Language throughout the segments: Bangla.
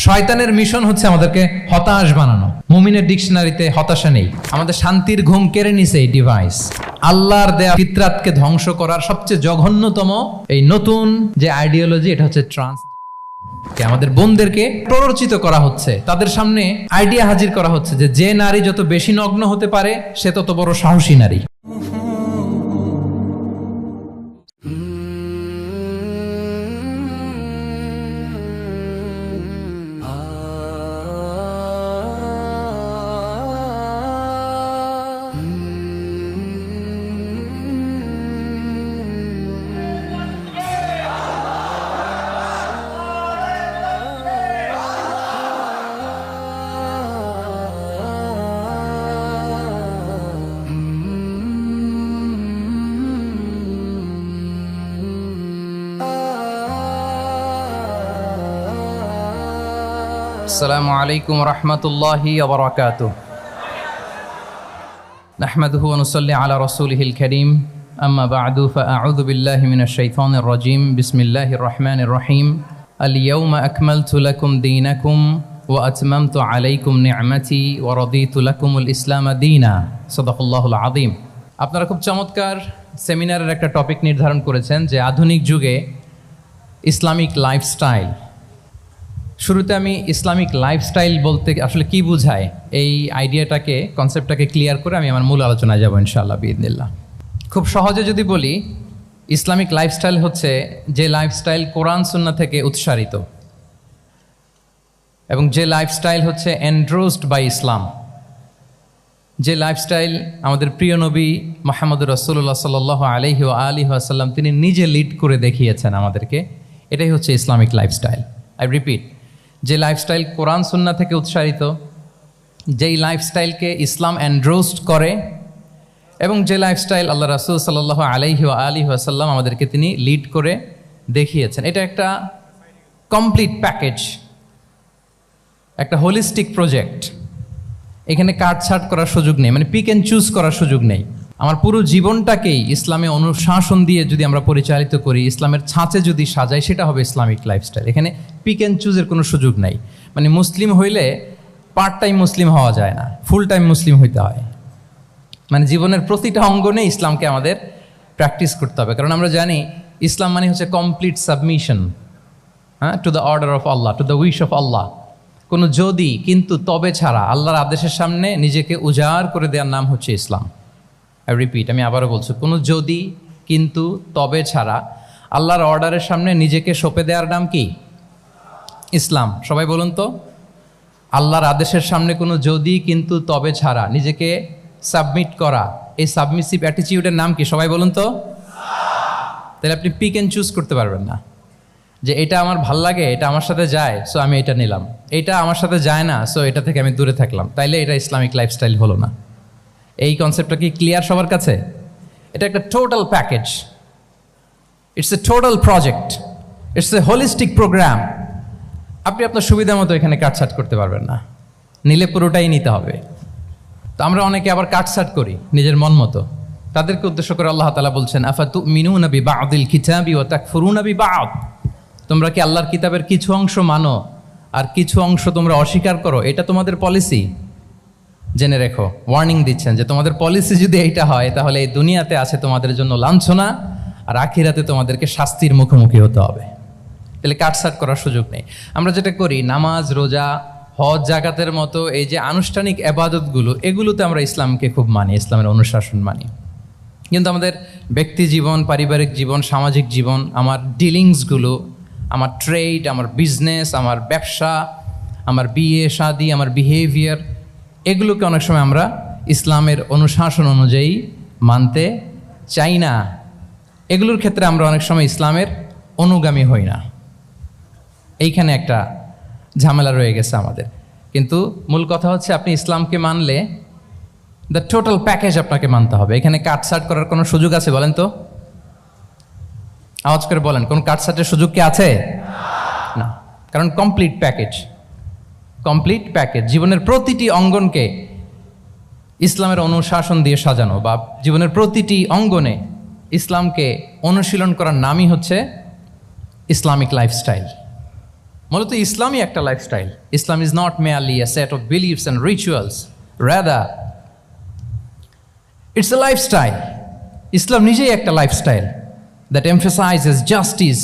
শয়তানের মিশন হচ্ছে আমাদেরকে হতাশ বানানো। মুমিনের ডিকশনারিতে হতাশা নেই। আমাদের শান্তির ঘুম কেড়ে নিছে এই ডিভাইস। আল্লাহর দেয়া ফিতরাতকে ধ্বংস করার সবচেয়ে জঘন্যতম এই নতুন যে আইডিওলজি, এটা হচ্ছে ট্রান্স। আমাদের বোনদেরকে প্ররোচিত করা হচ্ছে, তাদের সামনে আইডিয়া হাজির করা হচ্ছে যে নারী যত বেশি নগ্ন হতে পারে সে তত বড় সাহসী নারী। আসসালামু আলাইকুম রহমতুল্লাহি ওয়া বারাকাতুহু। নাহমাদুহু ওয়া নুসাল্লি আলা রাসূলিহিল কারীম, আম্মা বা'দু, ফাআউযু বিল্লাহি মিনাশ শাইতানির রাজীম। বিসমিল্লাহির রহমানির রহিম। আল ইয়াওমা আকমালতু লাকুম দীনাকুম ওয়া আতমামতু আলাইকুম নি'মাতি ওয়া রাদিতু লাকুমুল ইসলাম দীনা। সাদাকাল্লাহুল আযীম। আপনারা খুব চমৎকার সেমিনারের একটা টপিক নির্ধারণ করেছেন যে আধুনিক যুগে ইসলামিক লাইফস্টাইল। শুরুতে আমি ইসলামিক লাইফস্টাইল বলতে আসলে কি বোঝায় এই আইডিয়াটাকে, কনসেপ্টটাকে ক্লিয়ার করে আমি আমার মূল আলোচনায় যাব ইনশাআল্লাহ বিইذনিল্লাহ। খুব সহজে যদি বলি, ইসলামিক লাইফস্টাইল হচ্ছে যে লাইফস্টাইল কোরআন সুন্নাহ থেকে উৎসারিত এবং যে লাইফস্টাইল হচ্ছে এন্ডোর্সড বাই ইসলাম, যে লাইফস্টাইল আমাদের প্রিয় নবী মুহাম্মদুর রাসূলুল্লাহ সাল্লাল্লাহু আলাইহি ওয়া আলিহি ওয়াসাল্লাম তিনি নিজে লিড করে দেখিয়েছেন আমাদেরকে। এটাই হচ্ছে ইসলামিক লাইফস্টাইল। আই রিপিট, যে লাইফস্টাইল কোরআন সুন্নাহ থেকে উৎসারিত, যেই লাইফস্টাইলকে ইসলাম এন্ডোর্সড করে এবং যে লাইফস্টাইল আল্লাহ রাসূল সাল্লাল্লাহু আলাইহি ওয়া আলিহি ওয়াসাল্লাম আমাদেরকে তিনি লিড করে দেখিয়েছেন। এটা একটা কমপ্লিট প্যাকেজ, একটা হোলিস্টিক প্রজেক্ট। এখানে কাটছাট করার সুযোগ নেই, মানে পিক অ্যান্ড চুজ করার সুযোগ নেই। আমার পুরো জীবনটাকেই ইসলামে অনুশাসন দিয়ে যদি আমরা পরিচালিত করি, ইসলামের ছাঁচে যদি সাজাই, সেটা হবে ইসলামিক লাইফস্টাইল। এখানে পিক অ্যান্ড চুজের কোনো সুযোগ নাই। মানে মুসলিম হইলে পার্ট টাইম মুসলিম হওয়া যায় না, ফুল টাইম মুসলিম হইতে হয়। মানে জীবনের প্রতিটা অঙ্গনে ইসলামকে আমাদের প্র্যাকটিস করতে হবে, কারণ আমরা জানি ইসলাম মানে হচ্ছে complete submission, to the order of Allah, to the wish of Allah. কোনো যদি, কিন্তু, তবে ছাড়া আল্লাহর আদেশের সামনে নিজেকে উজাড় করে দেওয়ার নাম হচ্ছে ইসলাম। আই রিপিট, আমি আবারও বলছি, কোনো যদি, কিন্তু, তবে ছাড়া আল্লাহর অর্ডারের সামনে নিজেকে সঁপে দেওয়ার নাম কি? ইসলাম। সবাই বলুন তো, আল্লাহর আদেশের সামনে কোনো যদি, কিন্তু, তবে ছাড়া নিজেকে সাবমিট করা, এই সাবমিসিভ অ্যাটিটিউডের নাম কি? সবাই বলুন তো। তাহলে আপনি পিক অ্যান্ড চুজ করতে পারবেন না যে এটা আমার ভাল লাগে, এটা আমার সাথে যায়, সো আমি এটা নিলাম, এটা আমার সাথে যায় না, সো এটা থেকে আমি দূরে থাকলাম। তাইলে এটা ইসলামিক লাইফস্টাইল হলো না। এই কনসেপ্টটা কি ক্লিয়ার সবার কাছে? এটা একটা total package, it's a total project, it's a holistic programme. আপনি আপনার সুবিধা মতো এখানে কাটছাট করতে পারবেন না, নিলে পুরোটাই নিতে হবে। তো আমরা অনেকে আবার কাটছাট করি নিজের মন মতো। তাদেরকে উদ্দেশ্য করে আল্লাহ তাআলা বলছেন, আফাতুমিনুনা বিবা'দিল কিতাবি ওয়া তাকফুরুনা বিবা'দ। তোমরা কি আল্লাহর কিতাবের কিছু অংশ মানো আর কিছু অংশ তোমরা অস্বীকার করো? এটা তোমাদের পলিসি? জেনে রেখো, ওয়ার্নিং দিচ্ছেন যে তোমাদের পলিসি যদি এইটা হয়, তাহলে এই দুনিয়াতে আছে তোমাদের জন্য লাঞ্ছনা, আর আখিরাতে তোমাদেরকে শাস্তির মুখোমুখি হতে হবে। তাহলে কাটছাট করার সুযোগ নেই। আমরা যেটা করি, নামাজ, রোজা, হজ, জাকাতের মতো এই যে আনুষ্ঠানিক ইবাদতগুলো, এগুলোতে আমরা ইসলামকে খুব মানি, ইসলামের অনুশাসন মানি। কিন্তু আমাদের ব্যক্তি জীবন, পারিবারিক জীবন, সামাজিক জীবন, আমার ডিলিংসগুলো, আমার ট্রেড, আমার বিজনেস, আমার ব্যবসা, আমার বিয়ে শাদী, আমার বিহেভিয়ার, এগুলোকে অনেক সময় আমরা ইসলামের অনুশাসন অনুযায়ী মানতে চাই না। এগুলোর ক্ষেত্রে আমরা অনেক সময় ইসলামের অনুগামী হই না। এইখানে একটা ঝামেলা রয়ে গেছে আমাদের। কিন্তু মূল কথা হচ্ছে, আপনি ইসলামকে মানলে দ্য টোটাল প্যাকেজ আপনাকে মানতে হবে। এখানে কাটছাট করার কোনো সুযোগ আছে বলেন তো? আওয়াজ করে বলেন, কোন কাটছাটের সুযোগ কি আছে? না, কারণ কমপ্লিট প্যাকেজ, কমপ্লিট প্যাকেজ। জীবনের প্রতিটি অঙ্গনকে ইসলামের অনুশাসন দিয়ে সাজানো, বা জীবনের প্রতিটি অঙ্গনে ইসলামকে অনুশীলন করার নামই হচ্ছে ইসলামিক লাইফস্টাইল। মূলত ইসলামই একটা lifestyle. Islam is not merely a set of beliefs and rituals, rather it's a lifestyle. Islam নিজেই একটা lifestyle that emphasises justice,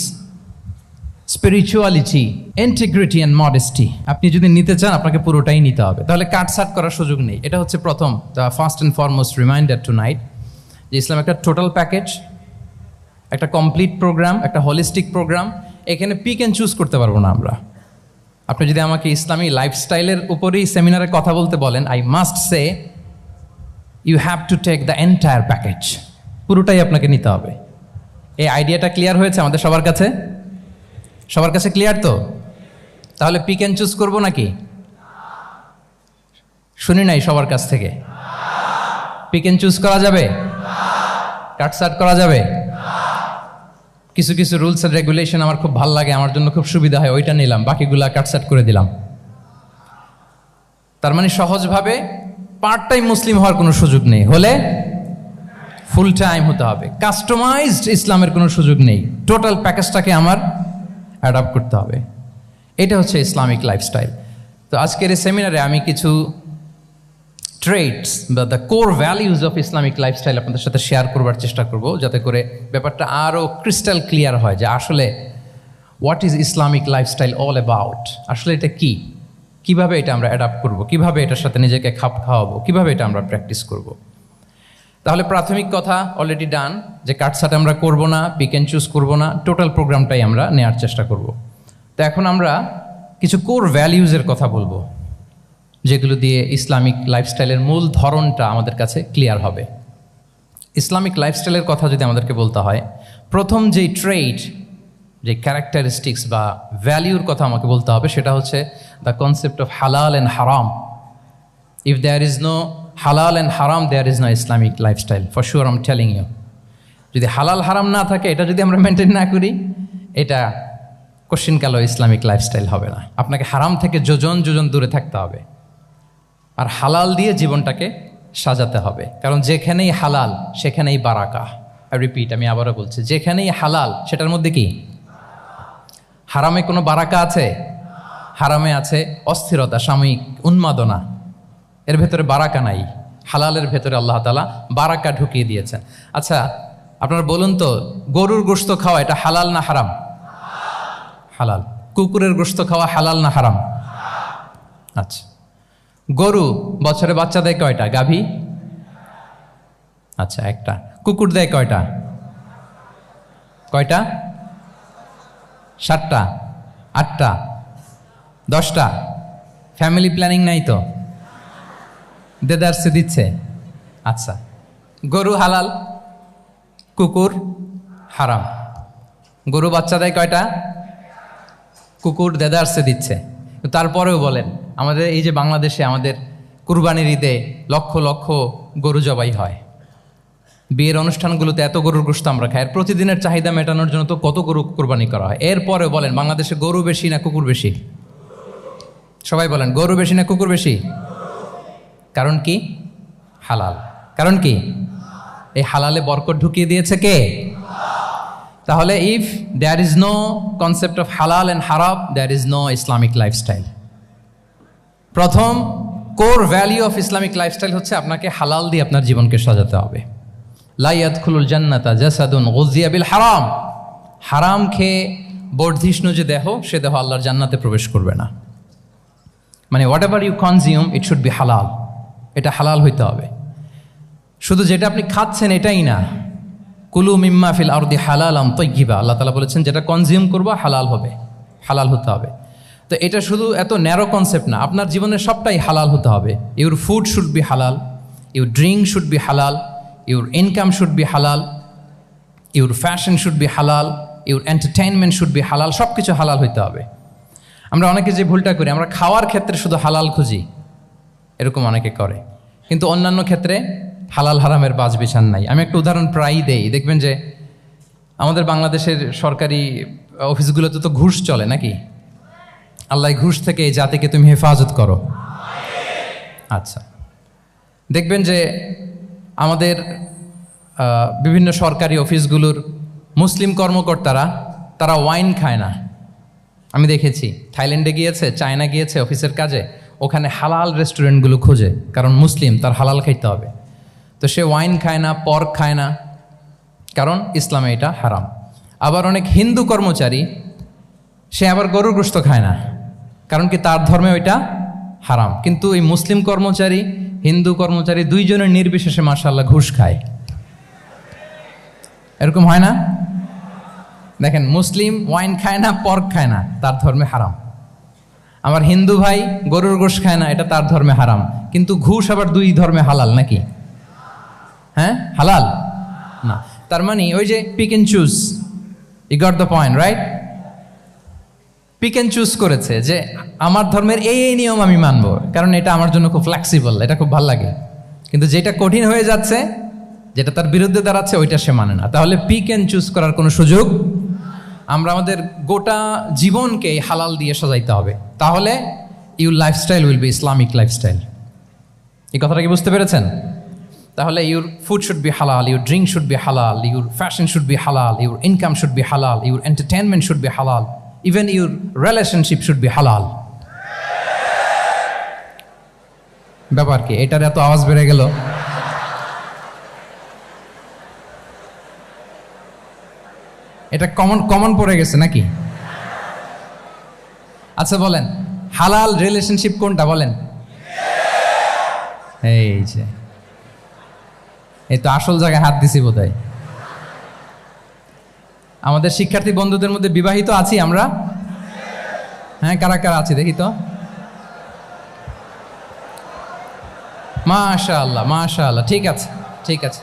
spirituality, integrity and modesty. আপনি যদি নিতে চান আপনাকে পুরোটাই নিতে হবে, তাহলে কাটসাট করার সুযোগ নেই। এটা হচ্ছে প্রথম, the first and foremost reminder tonight, যে ইসলাম একটা টোটাল প্যাকেজ, একটা কমপ্লিট প্রোগ্রাম, একটা হোলিস্টিক প্রোগ্রাম। এখানে পিক অ্যান্ড চুজ করতে পারবো না আমরা। আপনি যদি আমাকে ইসলামী লাইফস্টাইলের উপরেই সেমিনারে কথা বলতে বলেন, I must say you have to take the entire package, পুরোটাই আপনাকে নিতে হবে। এই আইডিয়াটা ক্লিয়ার হয়েছে আমাদের সবার কাছে? সবার কাছে ক্লিয়ার তো? তাহলে পিক অ্যান্ড চুজ করবো নাকি? শুনি নাই সবার কাছ থেকে। পিক অ্যান্ড চুজ করা যাবে? কাটসাট করা যাবে? কিছু কিছু রুলস অ্যান্ড রেগুলেশন আমার খুব ভালো লাগে, আমার জন্য খুব সুবিধা হয়, ওইটা নিলাম, বাকিগুলা কাটসাট করে দিলাম। তার মানে সহজভাবে পার্ট টাইম মুসলিম হওয়ার কোনো সুযোগ নেই, হলে ফুল টাইম হতে হবে। কাস্টমাইজড ইসলামের কোনো সুযোগ নেই, টোটাল প্যাকেজটাকে আমার অ্যাডাপ্ট করতে হবে। এটা হচ্ছে ইসলামিক লাইফস্টাইল। তো আজকের এই সেমিনারে আমি কিছু ট্রেটস বা the core values of Islamic lifestyle আপনাদের সাথে শেয়ার করবার চেষ্টা করব, যাতে করে ব্যাপারটা আরও ক্রিস্টাল ক্লিয়ার হয় যে আসলে what is Islamic lifestyle all about. আসলে এটা কি, কিভাবে এটা আমরা অ্যাডাপ্ট করব, কিভাবে এটার সাথে নিজেকে খাপ খাওয়াবো, কিভাবে এটা আমরা প্র্যাকটিস করব। তাহলে প্রাথমিক কথা অলরেডি ডান, যে কাটসাট আমরা করব না, পিক অ্যান্ড চুজ করবো না, টোটাল প্রোগ্রামটাই আমরা নেওয়ার চেষ্টা করব। তো এখন আমরা কিছু কোর ভ্যালিউজের কথা বলবো, যেগুলো দিয়ে ইসলামিক লাইফস্টাইলের মূল ধরনটা আমাদের কাছে ক্লিয়ার হবে। ইসলামিক লাইফস্টাইলের কথা যদি আমাদেরকে বলতে হয়, প্রথম যেই ট্রেট, যে ক্যারেক্টারিস্টিক্স বা ভ্যালিউর কথা আমাকে বলতে হবে, সেটা হচ্ছে the concept of halal and haram. If there is no halal and haram, there is no Islamic lifestyle, for sure I am telling you. যদি হালাল হারাম না থাকে, এটা যদি আমরা মেনটেন না করি, এটা কোশ্চিন কালো ইসলামিক লাইফস্টাইল হবে না। আপনাকে হারাম থেকে যোজন যোজন দূরে থাকতে হবে, আর হালাল দিয়ে জীবনটাকে সাজাতে হবে। কারণ যেখানেই হালাল সেখানেই বারাকা। আই রিপিট, আমি আবারও বলছি, যেখানেই হালাল সেটার মধ্যে কি হারামে কোনো বারাকা আছে? হারামে আছে অস্থিরতা, সাময়িক উন্মাদনা, এর ভেতরে বারাকা নাই। হালালের ভেতরে আল্লাহ তাআলা বারাকা ঢুকিয়ে দিয়েছেন। আচ্ছা আপনারা বলুন তো, গরুর গোশত খাওয়া এটা হালাল না হারাম? হালাল। কুকুরের গোশত খাওয়া হালাল না হারাম? আচ্ছা, গরু বছরে বাচ্চা দেয় কয়টা? গাভী? আচ্ছা একটা। কুকুর দেয় কয়টা? কয়টা? 7টা, 8টা, 10টা? ফ্যামিলি প্ল্যানিং নাই তো? দেদারসে দিচ্ছে। আচ্ছা, গরু হালাল, কুকুর হারাম। গরু বাচ্চা দেয় কয়টা? কুকুর দেদারসে দিচ্ছে। তারপরেও বলেন, আমাদের এই যে বাংলাদেশে আমাদের কুরবানির ঈদে লক্ষ লক্ষ গরু জবাই হয়, বিয়ের অনুষ্ঠানগুলোতে এত গরুর গোশত আমরা খাই, আর প্রতিদিনের চাহিদা মেটানোর জন্য তো কত গরু কোরবানি করা হয়। এরপরেও বলেন, বাংলাদেশে গরু বেশি না কুকুর বেশি? সবাই বলেন, গরু বেশি না কুকুর বেশি? কারণ কি? হালাল। কারণ কি? এই হালালে বরকত ঢুকিয়ে দিয়েছে কে? তাহলে if there is no concept of halal and haram, there is no Islamic lifestyle. প্রথম core value of Islamic lifestyle হচ্ছে আপনাকে হালাল দিয়ে আপনার জীবনকে সাজাতে হবে। লা ইয়াদখুলুল জান্নাতা জাসাদুন গুযিয়া বিল হারাম। হারাম খেয়ে বর্ধিষ্ণু যে দেহ, সে দেহ আল্লাহর জান্নাতে প্রবেশ করবে না। মানে whatever you consume, it should be halal. এটা হালাল হইতে হবে। শুধু যেটা আপনি খাচ্ছেন এটাই না, কুলু মিম্মা ফিল আরদি হালালাম তাইয়্যিবা, আল্লাহ তাআলা বলেছেন যেটা কনজিউম করবা হালাল হবে, হালাল হতে হবে। তো এটা শুধু এত ন্যারো কনসেপ্ট না, আপনার জীবনের সবটাই হালাল হতে হবে। ইউর ফুড শুড বি হালাল, ইউর ড্রিঙ্ক শুড বি হালাল, ইউর ইনকাম শুড বি হালাল, ইউর ফ্যাশন শুড বি হালাল, ইউর এন্টারটেইনমেন্ট শুড বি হালাল। সব কিছু হালাল হইতে হবে। আমরা অনেকে যে ভুলটা করি, আমরা খাওয়ার ক্ষেত্রে শুধু হালাল খুঁজি, এরকম অনেকে করে, কিন্তু অন্যান্য ক্ষেত্রে হালাল হারামের বাজ বিছান নাই। আমি একটা উদাহরণ প্রায়ই দেই, দেখবেন যে আমাদের বাংলাদেশের সরকারি অফিসগুলোতে তো ঘুষ চলে নাকি? আল্লাহ ঘুষ থেকে এই জাতিকে তুমি হেফাজত করো। আচ্ছা, দেখবেন যে আমাদের বিভিন্ন সরকারি অফিসগুলোর মুসলিম কর্মকর্তারা, তারা ওয়াইন খায় না, আমি দেখেছি থাইল্যান্ডে গিয়েছে, চায়না গিয়েছে অফিসের কাজে, ওখানে হালাল রেস্টুরেন্টগুলো খুঁজে, কারণ মুসলিম, তার হালাল খাইতে হবে। তো সে ওয়াইন খায় না, পর্ক খায় না, কারণ ইসলামে এটা হারাম। আবার অনেক হিন্দু কর্মচারী, সে আবার গরুর গোশত খায় না, কারণ কি তার ধর্মে ওইটা হারাম। কিন্তু এই মুসলিম কর্মচারী, হিন্দু কর্মচারী দুইজনের নির্বিশেষে মাশাআল্লাহ ঘুষ খায়। এরকম হয় না? দেখেন, মুসলিম ওয়াইন খায় না, পর্ক খায় না, তার ধর্মে হারাম। আমার হিন্দু ভাই গরুর গোশত খায় না, এটা তার ধর্মে হারাম। কিন্তু ঘুষ আবার দুই ধর্মে হালাল নাকি? হ্যাঁ, হালাল না। তার মানে ওই যে pick and choose, you got the point, right? Pick and choose করেছে যে আমার ধর্মের এই নিয়ম আমি মানবো, কারণ এটা আমার জন্য খুব ফ্লেক্সিবল, এটা খুব ভালো লাগে। কিন্তু যেটা কঠিন হয়ে যাচ্ছে, যেটা তার বিরুদ্ধে দাঁড়াচ্ছে, ওইটা সে মানে না। তাহলে পিক এন্ড চুজ করার কোনো সুযোগ, আমরা আমাদের গোটা জীবনকে হালাল দিয়ে সাজাইতে হবে। তাহলে your lifestyle will be Islamic lifestyle. এই কথাটা কি বুঝতে পেরেছেন? তাহলে ইউর ফুড শুড বি হালাল, ইউর ড্রিঙ্ক শুড বি হালাল, ইউর ফ্যাশন শুড বি হালাল, ইউর ইনকাম শুড বি হালাল, ইউর এন্টারটেনমেন্ট শুড বি হালাল, even your relationship should be হালাল। ব্যাপার কি? এটার এত আওয়াজ বেড়ে গেল। এটা কমন পড়ে গেছে নাকি? আচ্ছা বলেন, হালাল রিলেশনশিপ কোনটা বলেন? এই তো আসল জায়গায় হাত দিছি বোধহয়। আমাদের শিক্ষার্থী বন্ধুদের মধ্যে বিবাহিত আছি আমরা? হ্যাঁ, কারা কারা আছি দেখি তো। মাশাআল্লাহ, মাশাআল্লাহ, ঠিক আছে, ঠিক আছে।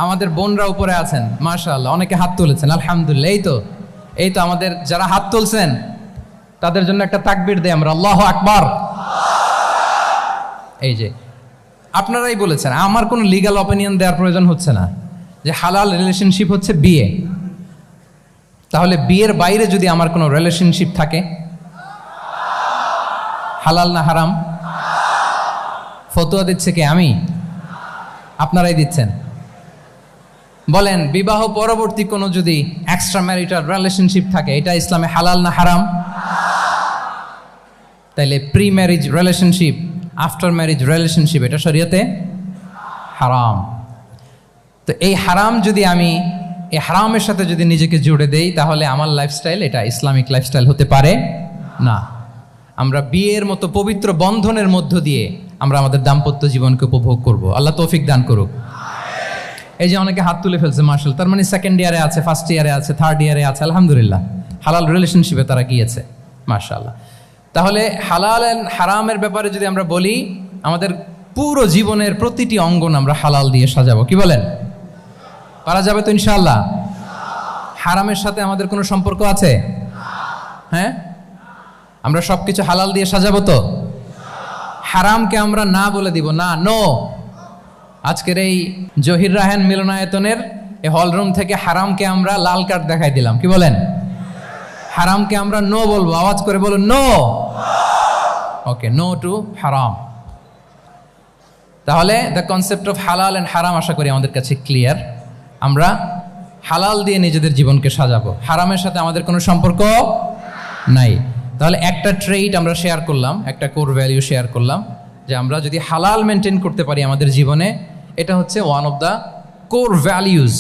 আমাদের বোনরা উপরে আছেন, মাশাআল্লাহ, অনেকে হাত তুলেছেন, আলহামদুলিল্লাহ। এই তো আমাদের যারা হাত তুলছেন তাদের জন্য একটা তাকবীর দেই আমরা, আল্লাহু আকবার। এই যে আপনারাই বলেছেন, আমার কোনো লিগ্যাল অপিনিয়ন দেওয়ার প্রয়োজন হচ্ছে না, যে হালাল রিলেশনশিপ হচ্ছে বিয়ে। তাহলে বিয়ের বাইরে যদি আমার কোনো রিলেশনশিপ থাকে, হালাল না হারাম? ফতোয়া দিচ্ছে কে? আমি? আপনারাই দিচ্ছেন। বলেন, বিবাহ পরবর্তী কোনো যদি এক্সট্রা ম্যারিটাল রিলেশনশিপ থাকে, এটা ইসলামে হালাল না হারাম? তাইলে pre marriage relationship, after marriage relationship, এটা শরীয়তে হারাম। তো এই হারাম যদি আমি এই হারামের সাথে যদি নিজেকে জুড়ে দেই, তাহলে আমার লাইফস্টাইল এটা ইসলামিক লাইফস্টাইল হতে পারে না। আমরা বিয়ের মতো পবিত্র বন্ধনের মধ্য দিয়ে আমরা আমাদের দাম্পত্য জীবনকে উপভোগ করব। আল্লাহ তৌফিক দান করুক। এই যে অনেকে হাত তুলে ফেলছে, মাশাআল্লাহ, তার মানে সেকেন্ড ইয়ারে আছে, ফার্স্ট ইয়ারে আছে, থার্ড ইয়ারে আছে, আলহামদুলিল্লাহ, হালাল রিলেশনশিপে তারা গিয়েছে, মাশাআল্লাহ। তাহলে হালাল এন্ড হারামের ব্যাপারে যদি আমরা বলি, আমাদের পুরো জীবনের প্রতিটি অঙ্গন আমরা হালাল দিয়ে সাজাবো। কি বলেন? পারা যাবে তো ইনশাআল্লাহ? হারামের সাথে আমাদের কোনো সম্পর্ক আছে? হ্যাঁ, আমরা সবকিছু হালাল দিয়ে সাজাবো তো? হারামকে আমরা না বলে দিব না, নো। আজকের এই জহির রায়হান মিলনায়তনের এই হলরুম থেকে হারামকে আমরা লাল কার্ড দেখাই দিলাম। কি বলেন? হারামকে আমরা নো বলবো, আওয়াজ করে বলুন নো। ওকে, নো টু হারাম। তাহলে the concept of halal and হারাম আশা করি আমাদের কাছে ক্লিয়ার। আমরা হালাল দিয়ে নিজেদের জীবনকে সাজাবো, হারামের সাথে আমাদের কোনো সম্পর্ক নাই। তাহলে একটা ট্রেইট আমরা শেয়ার করলাম, একটা কোর ভ্যালিউ শেয়ার করলাম, যে আমরা যদি হালাল মেনটেন করতে পারি আমাদের জীবনে, এটা হচ্ছে one of the core values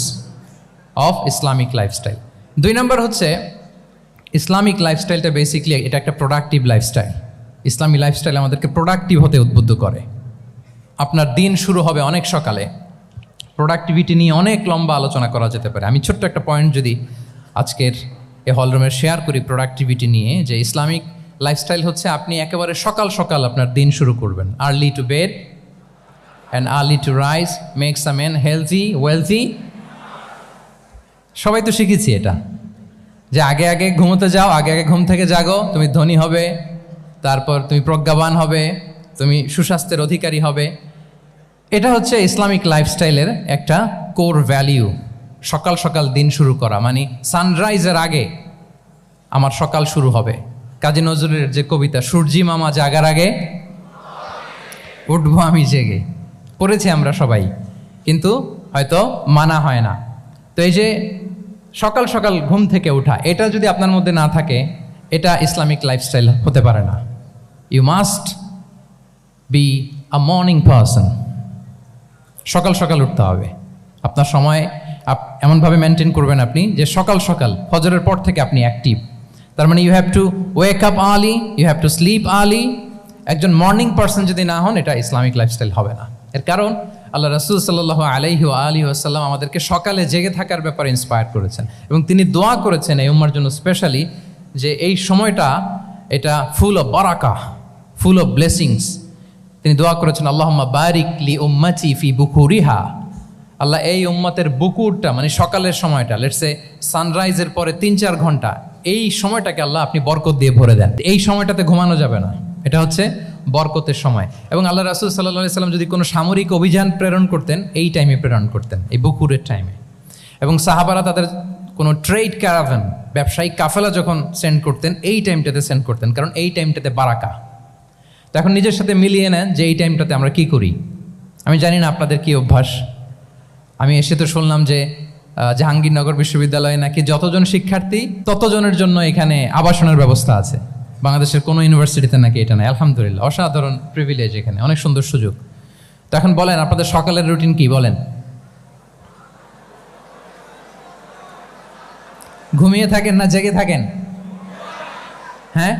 of Islamic lifestyle. 2 নম্বর হচ্ছে, ইসলামিক লাইফস্টাইলটা বেসিকলি এটা একটা প্রোডাক্টিভ লাইফস্টাইল। ইসলামী লাইফস্টাইল আমাদেরকে প্রোডাক্টিভ হতে উদ্বুদ্ধ করে। আপনার দিন শুরু হবে অনেক সকালে, প্রোডাক্টিভিটি নিয়ে অনেক লম্বা আলোচনা করা যেতে পারে। আমি ছোট্ট একটা পয়েন্ট যদি আজকের এ হলরুমের শেয়ার করি প্রোডাক্টিভিটি নিয়ে, যে ইসলামিক লাইফস্টাইল হচ্ছে আপনি একেবারে সকাল সকাল আপনার দিন শুরু করবেন। Early to bed and early to rise makes a man healthy wealthy. সবাই তো শিখেছি এটা, যে আগে আগে ঘুমোতে যাও, আগে আগে ঘুম থেকে জাগো, তুমি ধনী হবে, তারপর তুমি প্রজ্ঞাবান হবে, তুমি সুস্বাস্থ্যের অধিকারী হবে। এটা হচ্ছে ইসলামিক লাইফস্টাইলের একটা কোর ভ্যালিউ। সকাল সকাল দিন শুরু করা, মানে সানরাইজের আগে আমার সকাল শুরু হবে। কাজী নজরুলের যে কবিতা, সূর্যি মামা জাগার আগে উঠবো আমি জেগে, পড়েছি আমরা সবাই, কিন্তু হয়তো মানা হয় না। তো এই যে সকাল সকাল ঘুম থেকে ওঠা, এটা যদি আপনার মধ্যে না থাকে, এটা ইসলামিক লাইফস্টাইল হতে পারে না। You must be a morning person. সকাল সকাল উঠতে হবে। আপনার সময় এমনভাবে মেনটেন করবেন আপনি যে সকাল সকাল ফজরের পর থেকে আপনি অ্যাক্টিভ। তার মানে you have to wake up early, you have to sleep early. একজন মর্নিং পারসন যদি না হন, এটা ইসলামিক লাইফস্টাইল হবে না। এর কারণ আল্লাহ রাসূল সাল্লাল্লাহু আলাইহি ওয়া আলিহি ওয়াসাল্লাম আমাদেরকে সকালে জেগে থাকার ব্যাপারে ইন্সপায়ার করেছেন এবং তিনি দোয়া করেছেন এই উম্মার জন্য স্পেশালি, যে এই সময়টা এটা ফুল অফ বারাকা, ফুল অফ ব্লেসিংস। তিনি দোয়া করেছেন আল্লাহুম্মা বারিক লি উম্মতি ফি বুকুরিহা। আল্লাহ এই উম্মতের বুকুরটা মানে সকালের সময়টা, লেটস সে সানরাইজের পরে 3-4 ঘন্টা, এই সময়টাকে আল্লাহ আপনি বরকত দিয়ে ভরে দেন। এই সময়টাতে ঘুমানো যাবে না, এটা হচ্ছে বরকতের সময়। এবং আল্লাহ রাসূল সাল্লাল্লাহু আলাইহি সাল্লাম যদি কোনো সামরিক অভিযান প্রেরণ করতেন, এই টাইমে প্রেরণ করতেন, এই বকুরের টাইমে। এবং সাহাবারা তাদের কোনো ট্রেড ক্যারাভান, ব্যবসায়িক কাফেলা যখন সেন্ড করতেন, এই টাইমটাতে সেন্ড করতেন, কারণ এই টাইমটাতে বারাকা। তো এখন নিজের সাথে মিলিয়ে নেন যে এই টাইমটাতে আমরা কি করি। আমি জানি না আপনাদের কি অভ্যাস। আমি এসে তো শুনলাম যে জাহাঙ্গীরনগর বিশ্ববিদ্যালয়ে নাকি যতজন শিক্ষার্থী ততজনের জন্য এখানে আবাসনের ব্যবস্থা আছে। বাংলাদেশের কোনো ইউনিভার্সিটিতে নাকি এটা নেই। আলহামদুলিল্লাহ, অসাধারণ প্রিভিলেজ, এখানে অনেক সুন্দর সুযোগ। তো এখন বলেন আপনাদের সকালের রুটিন কি? বলেন, ঘুমিয়ে থাকেন না জেগে থাকেন? হ্যাঁ,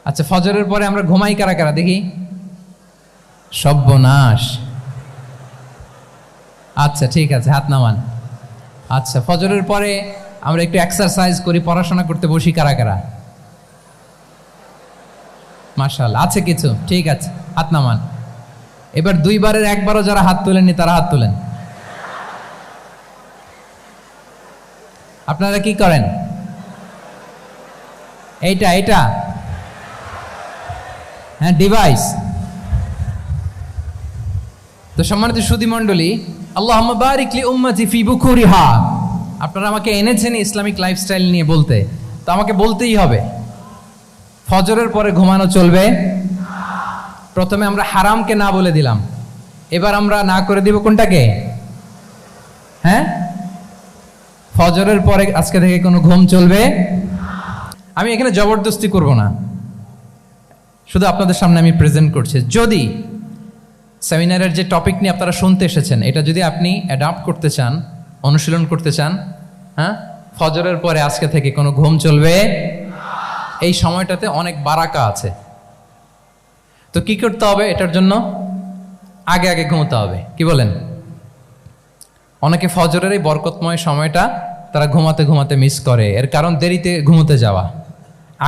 আচ্ছা, ফজরের পরে আমরা ঘুমাই কারা কারা দেখি? সর্বনাশ। আচ্ছা ঠিক আছে, হাত নামান। আচ্ছা, ফজরের পরে আমরা একটু এক্সারসাইজ করি, পড়াশোনা করতে বসি কারা কারা? মাশাআল্লাহ, আছে কিছু, ঠিক আছে, হাত নামান। এবার 2 বারের 1 বারও যারা হাত তোলেননি তারা হাত তোলেন। আপনারা কি করেন? এইটা হ্যাঁ, ডিভাইস। তো সম্মানিত সুধী মণ্ডলী, আল্লাহুম্মা বারিক লি উম্মতি ফি বুকুরিহা। আপনারা আমাকে এনেছেন ইসলামিক লাইফস্টাইল নিয়ে বলতে, তো আমাকে বলতেই হবে ফজরের পরে ঘুমানো চলবে। প্রথমে আমরা হারামকে না বলে দিলাম, এবার আমরা না করে দিব কোনটাকে? হ্যাঁ, ফজরের পরে আজকে থেকে কোনো ঘুম চলবে। আমি এখানে জবরদস্তি করব না, শুধু আপনাদের সামনে আমি প্রেজেন্ট করছি। যদি সেমিনারের যে টপিক নিয়ে আপনারা শুনতে এসেছেন, এটা যদি আপনি অ্যাডাপ্ট করতে চান, অনুশীলন করতে চান, হ্যাঁ, ফজরের পরে আজকে থেকে কোনো ঘুম চলবে। এই সময়টাতে অনেক বারাকা আছে। তো কি করতে হবে? এটার জন্য আগে আগে ঘুমোতে হবে। কি বলেন? অনেকে ফজরের এই বরকতময় সময়টা তারা ঘুমাতে ঘুমাতে মিস করে। এর কারণ দেরিতে ঘুমোতে যাওয়া।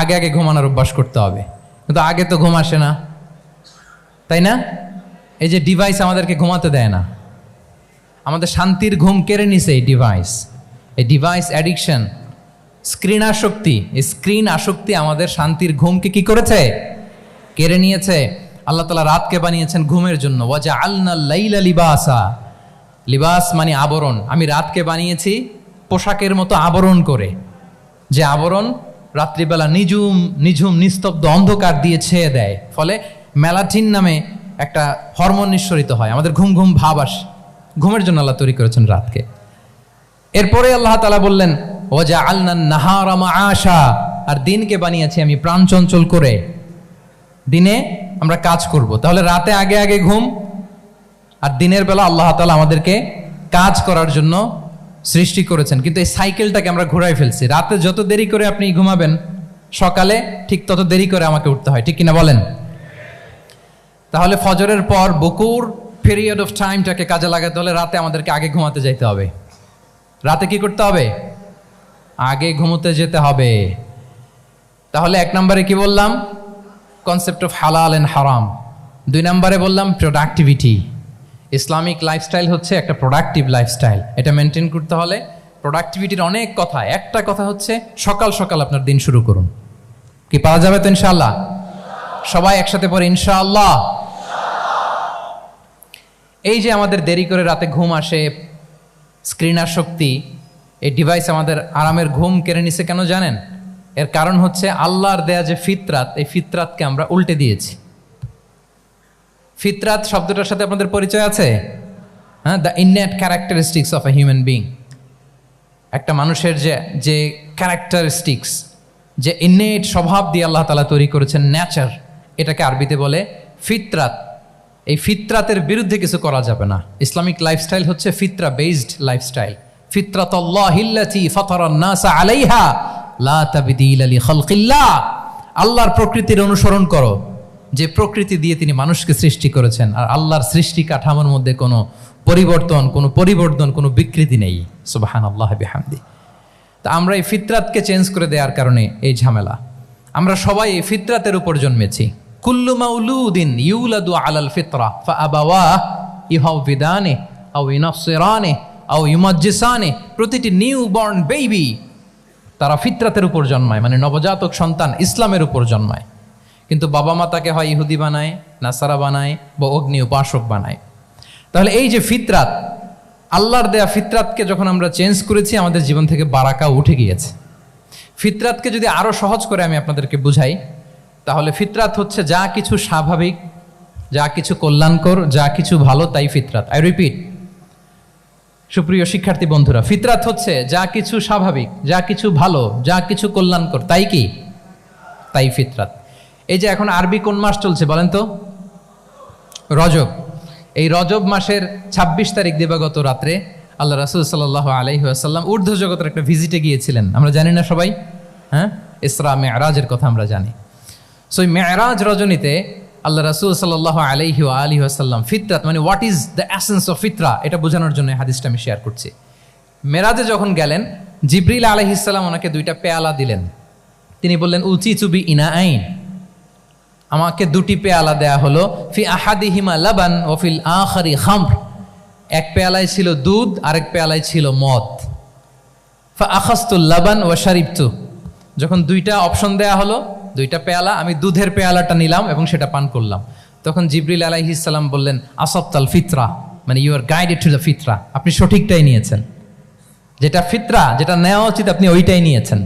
আগে আগে ঘুমানোর অভ্যাস করতে হবে। কিন্তু আগে তো ঘুম আসে না, তাই না? এই যে ডিভাইস আমাদেরকে ঘুমাতে দেয় না, আমাদের শান্তির ঘুম কেড়ে নিছে এই ডিভাইস। এই ডিভাইস অ্যাডিকশন, স্ক্রিন আসক্তি, এই স্ক্রিন আসক্তি আমাদের শান্তির ঘুমকে কি করেছে? কেড়ে নিয়েছে। আল্লাহ তাআলা রাতকে বানিয়েছেন ঘুমের জন্য। ওয়াজআলনা লাইলা লিবাসা। লিবাস মানে আবরণ। আমি রাতকে বানিয়েছি পোশাকের মতো আবরণ করে, যে আবরণ রাত্রিবেলা নিঝুম নিস্তব্ধ অন্ধকার দিয়ে ছেয়ে দেয়। ফলে মেলাটিন নামে একটা হরমোন নিঃসরিত হয়, আমাদের ঘুম ঘুম ভাব আসে। ঘুমের জন্য আল্লাহ তৈরি করেছেন রাতকে। এরপরে আল্লাহ তাআলা বললেন ওয়াজআলনা নাহারা মাআশা। আর দিনকে বানিয়েছি আমি প্রাণ চঞ্চল করে, দিনে আমরা কাজ করব। তাহলে রাতে আগে আগে ঘুম, আর দিনের বেলা আল্লাহ তাআলা আমাদেরকে কাজ করার জন্য সৃষ্টি করেছেন। কিন্তু এই সাইকেলটাকে আমরা ঘুরাই ফেলছি। রাতে যত দেরি করে আপনি ঘুমাবেন, সকালে ঠিক তত দেরি করে আমাকে উঠতে হয়, ঠিক কিনা বলেন? তাহলে ফজরের পর বকুর পিরিয়ড অফ টাইমটাকে কাজে লাগাতে হলে রাতে আমাদেরকে আগে ঘুমাতে যেতে হবে। রাতে কি করতে হবে? আগে ঘুমোতে যেতে হবে। তাহলে 1 নম্বরে কি বললাম? কনসেপ্ট অফ হালাল এন্ড হারাম। 2 নম্বরে বললাম প্রোডাক্টিভিটি। ইসলামিক লাইফস্টাইল হচ্ছে একটা প্রোডাক্টিভ লাইফস্টাইল। এটা মেনটেন করতে হলে প্রোডাক্টিভিটির অনেক কথা। একটা কথা হচ্ছে সকাল সকাল আপনার দিন শুরু করুন। কি পাওয়া যাবে তো ইনশাআল্লাহ? সবাই একসাথে পড়ে ইনশাআল্লাহ। এই যে আমাদের দেরি করে রাতে ঘুম আসে, স্ক্রিন আসক্তি, এই ডিভাইস আমাদের আরামের ঘুম কেড়ে নিছে কেন জানেন? এর কারণ হচ্ছে আল্লাহর দেয়া যে ফিতরাত, এই ফিতরাতকে আমরা উল্টে দিয়েছি। ফিতরাত শব্দটার সাথে আপনাদের পরিচয় আছে? হ্যাঁ, the innate characteristics of a human being. একটা মানুষের যে ক্যারেক্টারিস্টিক্স, যে ইননেট স্বভাব দিয়ে আল্লাহ তাআলা তৈরি করেছেন, নেচার, এটাকে আরবিতে বলে ফিতরাত। এই ফিতরাতের বিরুদ্ধে কিছু করা যাবে না। ইসলামিক লাইফস্টাইল হচ্ছে ফিতরা বেসড লাইফস্টাইল। ফিতরাতাল্লাহিল্লাতী ফাতারান নাসা আলাইহা লা তাবদীলা লিখালকিল্লাহ। আল্লাহর প্রকৃতির অনুসরণ করো, যে প্রকৃতি দিয়ে তিনি মানুষকে সৃষ্টি করেছেন। আর আল্লাহর সৃষ্টি কাঠামোর মধ্যে কোনো পরিবর্তন, কোনো বিকৃতি নেই। সুবহানাল্লাহ বিহামদি। তা আমরা এই ফিতরাতকে চেঞ্জ করে দেওয়ার কারণে এই ঝামেলা। আমরা সবাই এই ফিতরাতের উপর জন্মেছি। কুল্লু মাউলুদিন ইউলাদু আলাল ফিতরা ফাআবাওয়াহ ইউহাউবিদানিহি আও ইউনাসসিরানিহি আও ইউমাজ্জিসানিহি। প্রতিটি নিউ বর্ন বেবি তারা ফিতরাতের উপর জন্মায়, মানে নবজাতক সন্তান ইসলামের উপর জন্মায়। কিন্তু বাবা মা তাকে হয় ইহুদি বানায়, নাসারা বানায় বা অগ্নি উপাসক বানায়। তাহলে এই যে ফিতরাত, আল্লাহর দেয়া ফিতরাতকে যখন আমরা চেঞ্জ করেছি, আমাদের জীবন থেকে বারাকা উঠে গিয়েছে। ফিতরাতকে যদি আরো সহজ করে আমি আপনাদেরকে বুঝাই, তাহলে ফিতরাত হচ্ছে যা কিছু স্বাভাবিক, যা কিছু কল্যাণকর, যা কিছু ভালো, তাই ফিতরাত। আই রিপিট, সুপ্রিয় শিক্ষার্থী বন্ধুরা, ফিতরাত হচ্ছে যা কিছু স্বাভাবিক, যা কিছু ভালো, যা কিছু কল্যাণকর, তাই কি? তাই ফিতরাত। এই যে এখন আরবি কোন মাস চলছে বলেন তো? রজব। এই রজব মাসের ২৬ তারিখ দিবাগত রাত্রে আল্লাহ রাসূল সাল্লাল্লাহু আলাইহি ওয়াসাল্লাম ঊর্ধ্ব জগতের একটা ভিজিটে গিয়েছিলেন। আমরা জানি না সবাই? হ্যাঁ, ইসরা মেরাজের কথা আমরা জানি। সো এই মেরাজ রজনীতে আল্লাহ রাসূল সাল্লাল্লাহু আলাইহি ওয়াসাল্লাম ফিতরাত, মানে what is the essence of ফিতরা, এটা বোঝানোর জন্য হাদিসটা আমি শেয়ার করছি। মেরাজে যখন গেলেন, জিবরিল আলাইহিস সালাম ওনাকে 2টা পেয়ালা দিলেন। তিনি বললেন, উচিচু বি ইনাআইন, আমাকে 2টি পেয়ালা দেয়া হলো। ফি আহাদিহিমা লাবান ওয়া ফিল আখারি খামর। এক পেয়ালায় ছিল দুধ, আরেক পেয়ালায় ছিল মদ। ফা আখাযতুল লাবান ওয়া শারিবতু। যখন 2টা অপশন দেয়া হলো, 2টা পেয়ালা, আমি দুধের পেয়ালাটা নিলাম এবং সেটা পান করলাম। তখন জিবরিল আলাইহিস সালাম বললেন, আসাবতাল ফিতরা, মানে you are guided to the ফিতরা, আপনি সঠিকটাই নিয়েছেন। যেটা ফিতরা, যেটা নেওয়া উচিত, আপনি ওইটাই নিয়েছেন।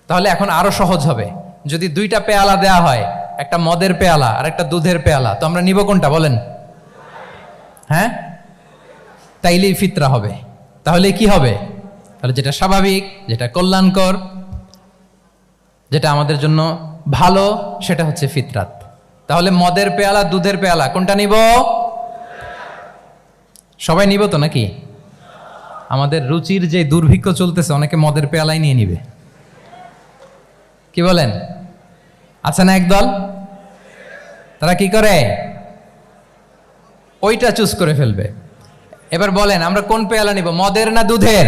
তাহলে এখন আরো সহজ হবে। যদি 2টা পেয়ালা দেয়া হয়, একটা মদের পেয়ালা আর একটা দুধের পেয়ালা, তো আমরা নিব কোনটা বলেন? হ্যাঁ, তাইলেই ফিতরা হবে। তাহলে কি হবে? তাহলে যেটা স্বাভাবিক, যেটা কল্যাণকর, যেটা আমাদের জন্য ভালো, সেটা হচ্ছে ফিতরাত। তাহলে মদের পেয়ালা, দুধের পেয়ালা, কোনটা নিব? সবাই নিব তো নাকি? আমাদের রুচির যে দুর্ভিক্ষ চলতেছে, অনেকে মদের পেয়ালাই নিয়ে নিবে। কি বলেন? আছে না একদল, তারা কি করে? ওইটা চুজ করে ফেলবে। এবার বলেন, আমরা কোন পেয়ালা নিব, মদের না দুধের?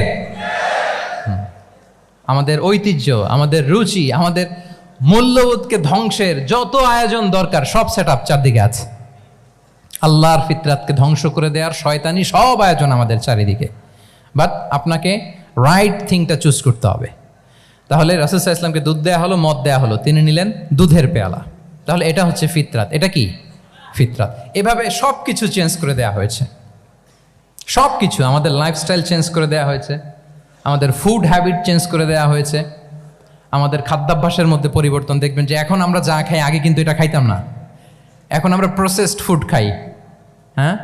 আমাদের ঐতিহ্য, আমাদের রুচি, আমাদের মূল্যবোধকে ধ্বংসের যত আয়োজন দরকার, সব সেট আপ চারদিকে আছে। আল্লাহর ফিতরাতকে ধ্বংস করে দেওয়ার শয়তানি সব আয়োজন আমাদের চারিদিকে। বাট আপনাকে রাইট থিংটা চুজ করতে হবে। তাহলে রাসূল সাল্লাল্লাহু আলাইহি ওয়াসাল্লামকে দুধ দেয়া হলো, মদ দেয়া হলো, তিনি নিলেন দুধের পেয়ালা। তাহলে এটা হচ্ছে ফিতরাত। এটা কি? ফিতরাত। এভাবে সব কিছু চেঞ্জ করে দেয়া হয়েছে। সব কিছু, আমাদের লাইফস্টাইল চেঞ্জ করে দেয়া হয়েছে, আমাদের ফুড হ্যাবিট চেঞ্জ করে দেয়া হয়েছে, আমাদের খাদ্যাভ্যাসের মধ্যে পরিবর্তন। দেখবেন যে এখন আমরা যা খাই, আগে কিন্তু এটা খাইতাম না। এখন আমরা প্রসেসড ফুড খাই, হ্যাঁ,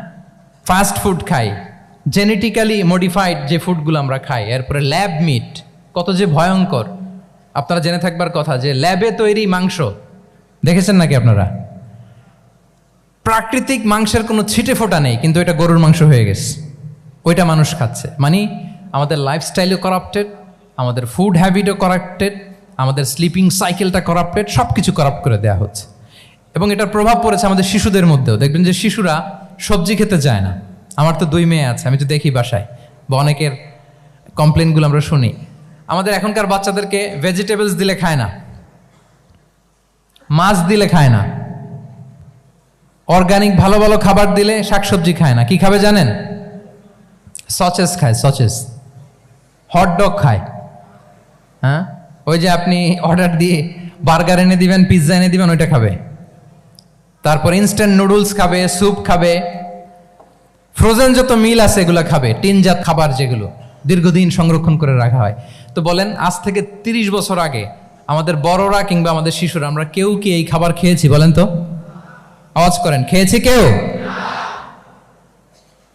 ফাস্ট ফুড খাই, জেনেটিক্যালি মডিফাইড যে ফুডগুলো আমরা খাই, এরপরে ল্যাব মিট, কত যে ভয়ঙ্কর। আপনারা জেনে থাকবার কথা যে ল্যাবে তৈরি মাংস দেখেছেন নাকি আপনারা? প্রাকৃতিক মাংসের কোনো ছিটে ফোটা নেই, কিন্তু এটা গরুর মাংস হয়ে গেছে, ওইটা মানুষ খাচ্ছে। মানে আমাদের লাইফস্টাইলও করাপ্টেড, আমাদের ফুড হ্যাবিটও করাপ্টেড, আমাদের স্লিপিং সাইকেলটা করাপ্টেড, সব কিছু করাপ্ট করে দেওয়া হচ্ছে। এবং এটার প্রভাব পড়েছে আমাদের শিশুদের মধ্যেও। দেখবেন যে শিশুরা সবজি খেতে চায় না। আমার তো 2 মেয়ে আছে, আমি তো দেখি বাসায়, বা অনেকের কমপ্লেনগুলো আমরা শুনি। আমাদের এখনকার বাচ্চাদেরকে ভেজিটেবলস দিলে খায় না, মাছ দিলে খায় না, অর্গানিক ভালো ভালো খাবার দিলে শাকসবজি খায় না। কি খাবে জানেন? সচেস খায়, সচেস, হটডগ খায়। হ্যাঁ, ওই যে আপনি অর্ডার দিয়ে বার্গার এনে দিবেন, পিৎজা এনে দিবেন, ওইটা খাবে। তারপর ইনস্ট্যান্ট নুডলস খাবে, স্যুপ খাবে, ফ্রোজেন যত মিল আছে এগুলো খাবে, টিনজাত খাবার যেগুলো দীর্ঘদিন সংরক্ষণ করে রাখা হয়। তো বলেন, আজ থেকে 30 বছর আগে আমাদের বড়রা কিংবা আমাদের শিশুরা, আমরা কেউ কি এই খাবার খেয়েছি বলেন তো? আওয়াজ করেন, খেয়েছি কেউ?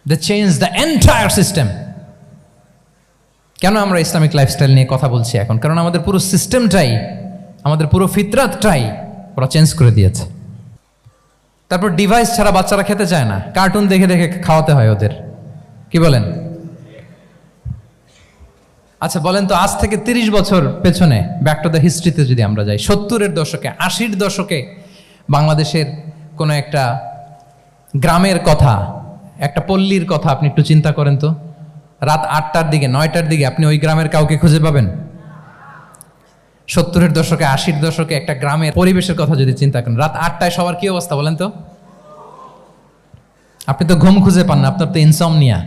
They changed the entire system. কেন আমরা ইসলামিক লাইফস্টাইল নিয়ে কথা বলছি এখন? কারণ আমাদের পুরো সিস্টেমটাই, আমাদের পুরো ফিতরাতটাই ওরা চেঞ্জ করে দিয়েছে। তারপর ডিভাইস ছাড়া বাচ্চারা খেতে চায় না, কার্টুন দেখে দেখে খাওয়াতে হয় ওদের। কি বলেন? আচ্ছা বলেন তো, আজ থেকে 30 বছর পেছনে ব্যাক টু দ্য হিস্ট্রিতে যদি আমরা যাই, 70-এর দশকে, 80-র দশকে বাংলাদেশের কোনো একটা গ্রামের কথা, একটা পল্লীর কথা আপনি একটু চিন্তা করেন তো। রাত 8টার দিকে, 9টার দিকে আপনি ওই গ্রামের কাউকে খুঁজে পাবেন? 70-এর দশকে, 80-র দশকে একটা গ্রামের পরিবেশের কথা যদি চিন্তা করেন, রাত 8টায় সবার কি অবস্থা বলেন তো? আপনি তো ঘুম খুঁজে পান না, আপনার তো ইনসমনিয়া।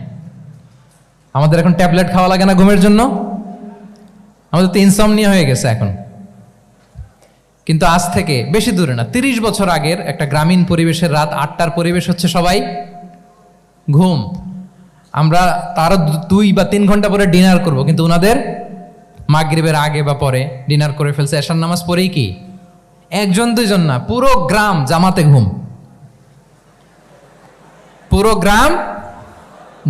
আমাদের এখন ট্যাবলেট খাওয়া লাগে না ঘুমের জন্য? আমাদের তো ইনসমনিয়া হয়ে গেছে এখন। কিন্তু আজ থেকে বেশি দূরে না, 30 বছর আগের একটা গ্রামীণ পরিবেশের রাত 8টার পরিবেশ হচ্ছে সবাই ঘুম। আমরা তারও 2 বা 3 ঘন্টা পরে ডিনার করব, কিন্তু ওনাদের মাগরিবের আগে বা পরে ডিনার করে ফেলছে। এশার নামাজ পড়েই কি 1-2 জন না, পুরো গ্রাম জামাতে ঘুম। পুরো গ্রাম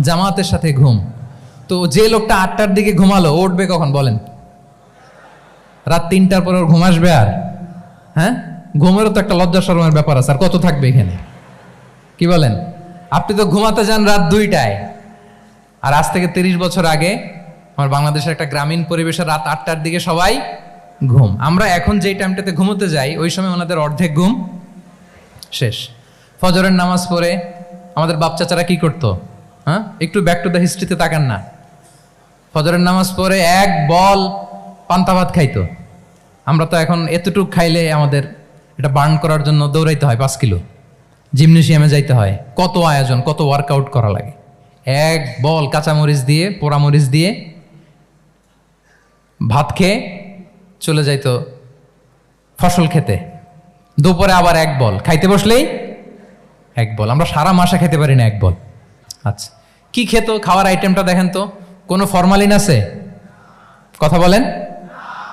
জামাতের সাথে ঘুম। তো যে লোকটা 8টার দিকে ঘুমালো, উঠবে কখন বলেন? রাত 3টার পরে ওর ঘুম আসবে? আর হ্যাঁ, ঘুমেরও তো একটা লজ্জা শরমের ব্যাপার আছে। আর কত থাকবে এখানে? কি বলেন? আপনি তো ঘুমাতে যান রাত 2টায়। আর আজ থেকে 30 বছর আগে আমার বাংলাদেশের একটা গ্রামীণ পরিবেশে রাত 8টার দিকে সবাই ঘুম। আমরা এখন যেই টাইমটাতে ঘুমোতে যাই, ওই সময় ওনাদের অর্ধেক ঘুম শেষ। ফজরের নামাজ পড়ে আমাদের বাপ চাচারা কি করতো? হ্যাঁ, একটু ব্যাক টু দ্য হিস্ট্রিতে তাকান না। ফজরের নামাজ পড়ে এক বল পান্তা ভাত খাইতো। আমরা তো এখন এতটুক খাইলে আমাদের এটা বার্ন করার জন্য দৌড়াইতে হয় 5 কিলো, জিমনেশিয়ামে যাইতে হয়, কত আয়োজন, কত ওয়ার্কআউট করা লাগে। এক বল কাঁচামরিচ দিয়ে, পোড়ামরিচ দিয়ে ভাত খেয়ে চলে যাইতো ফসল খেতে। দুপুরে আবার এক বল, খাইতে বসলেই এক বল। আমরা সারা মাসে খেতে পারি না এক বল। আচ্ছা, কি খেত? খাওয়ার আইটেমটা দেখেন তো। কোনো ফরমালিন আছে? কথা বলেন।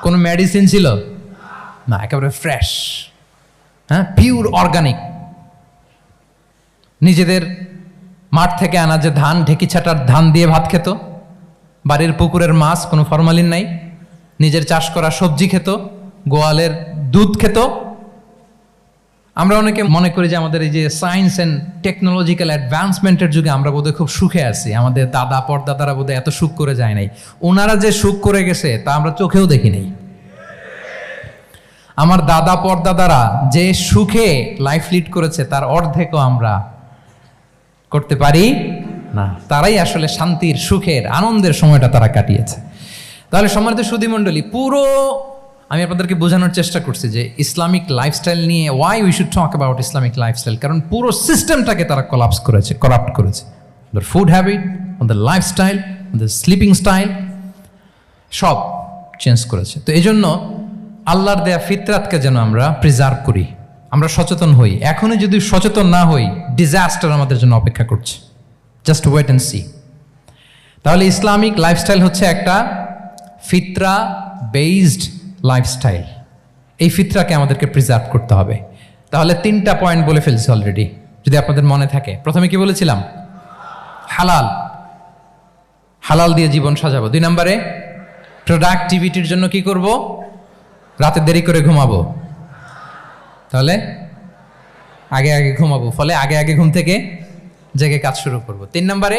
কোনো মেডিসিন ছিল না, একেবারে ফ্রেশ, হ্যাঁ, পিওর অর্গানিক। নিজেদের মাঠ থেকে আনা যে ধান, ঢেকি ছাটার ধান দিয়ে ভাত খেত। বাড়ির পুকুরের মাছ, কোনো ফরমালিন নাই। নিজের চাষ করা সবজি খেত, গোয়ালের দুধ খেত। আমরা অনেকে মনে করি যে আমাদের এই যে সায়েন্স অ্যান্ড টেকনোলজিক্যাল অ্যাডভান্সমেন্টের যুগে আমরা বোধহয় খুব সুখে আছি। আমাদের দাদা পরদাদারা বোধহয় এত সুখ করে যায় নাই। ওনারা যে সুখ করে গেছে তা আমরা চোখেও দেখি নাই। আমার দাদা পরদাদারা যে সুখে লাইফ লিড করেছে তার অর্ধেকও আমরা করতে পারি না। তারাই আসলে শান্তির, সুখের, আনন্দের সময়টা তারা কাটিয়েছে। তাহলে সম্মানিত সুধীমণ্ডলী, পুরো আমি আপনাদেরকে বোঝানোর চেষ্টা করছি যে ইসলামিক লাইফস্টাইল নিয়ে why we should talk about Islamic lifestyle. কারণ পুরো সিস্টেমটাকে তারা কলাপস করেছে, করাপ্ট করেছে। ওদের ফুড হ্যাবিট, ওদের লাইফস্টাইল, ওদের স্লিপিং স্টাইল সব চেঞ্জ করেছে। তো এই জন্য আল্লাহর দেয়া ফিতরাতকে যেন আমরা প্রিজার্ভ করি, আমরা সচেতন হই। এখনই যদি সচেতন না হই, ডিজাস্টার আমাদের জন্য অপেক্ষা করছে। Just wait and see. তাহলে ইসলামিক লাইফস্টাইল হচ্ছে একটা ফিতরা বেসড লাইফস্টাইল। এই ফিতরাকে আমাদেরকে প্রিজার্ভ করতে হবে। তাহলে 3টা পয়েন্ট বলে ফেলছি অলরেডি, যদি আপনাদের মনে থাকে। প্রথমে কি বলেছিলাম? হালাল, হালাল দিয়ে জীবন সাজাবো। 2 নম্বরে প্রোডাক্টিভিটির জন্য কি করব? রাতে দেরি করে ঘুমাবো। তাহলে আগে আগে ঘুমাবো, ফলে আগে আগে ঘুম থেকে জেগে কাজ শুরু করব। 3 নম্বরে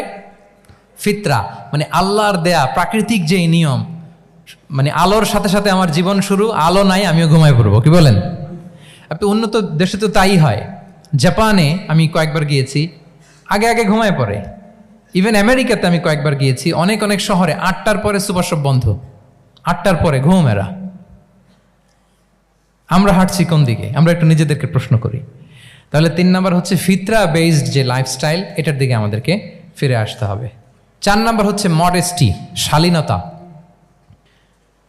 ফিতরা, মানে আল্লাহর দেয়া প্রাকৃতিক যে নিয়ম, মানে আলোর সাথে সাথে আমার জীবন শুরু, আলো নাই আমিও ঘুমায় পড়বো। কি বলেন? আপনি উন্নত দেশে তো তাই হয়। জাপানে আমি কয়েকবার গিয়েছি, আগে আগে ঘুমায় পড়ে। ইভেন আমেরিকাতে আমি কয়েকবার গিয়েছি, অনেক অনেক শহরে 8টার পরে সুপার শপ বন্ধ, 8টার পরে ঘুম এরা। আমরা হাঁটছি কোন দিকে? আমরা একটু নিজেদেরকে প্রশ্ন করি। তাহলে 3 নাম্বার হচ্ছে ফিতরা বেসড যে লাইফস্টাইল, এটার দিকে আমাদেরকে ফিরে আসতে হবে। 4 নাম্বার হচ্ছে মডেস্টি, শালীনতা।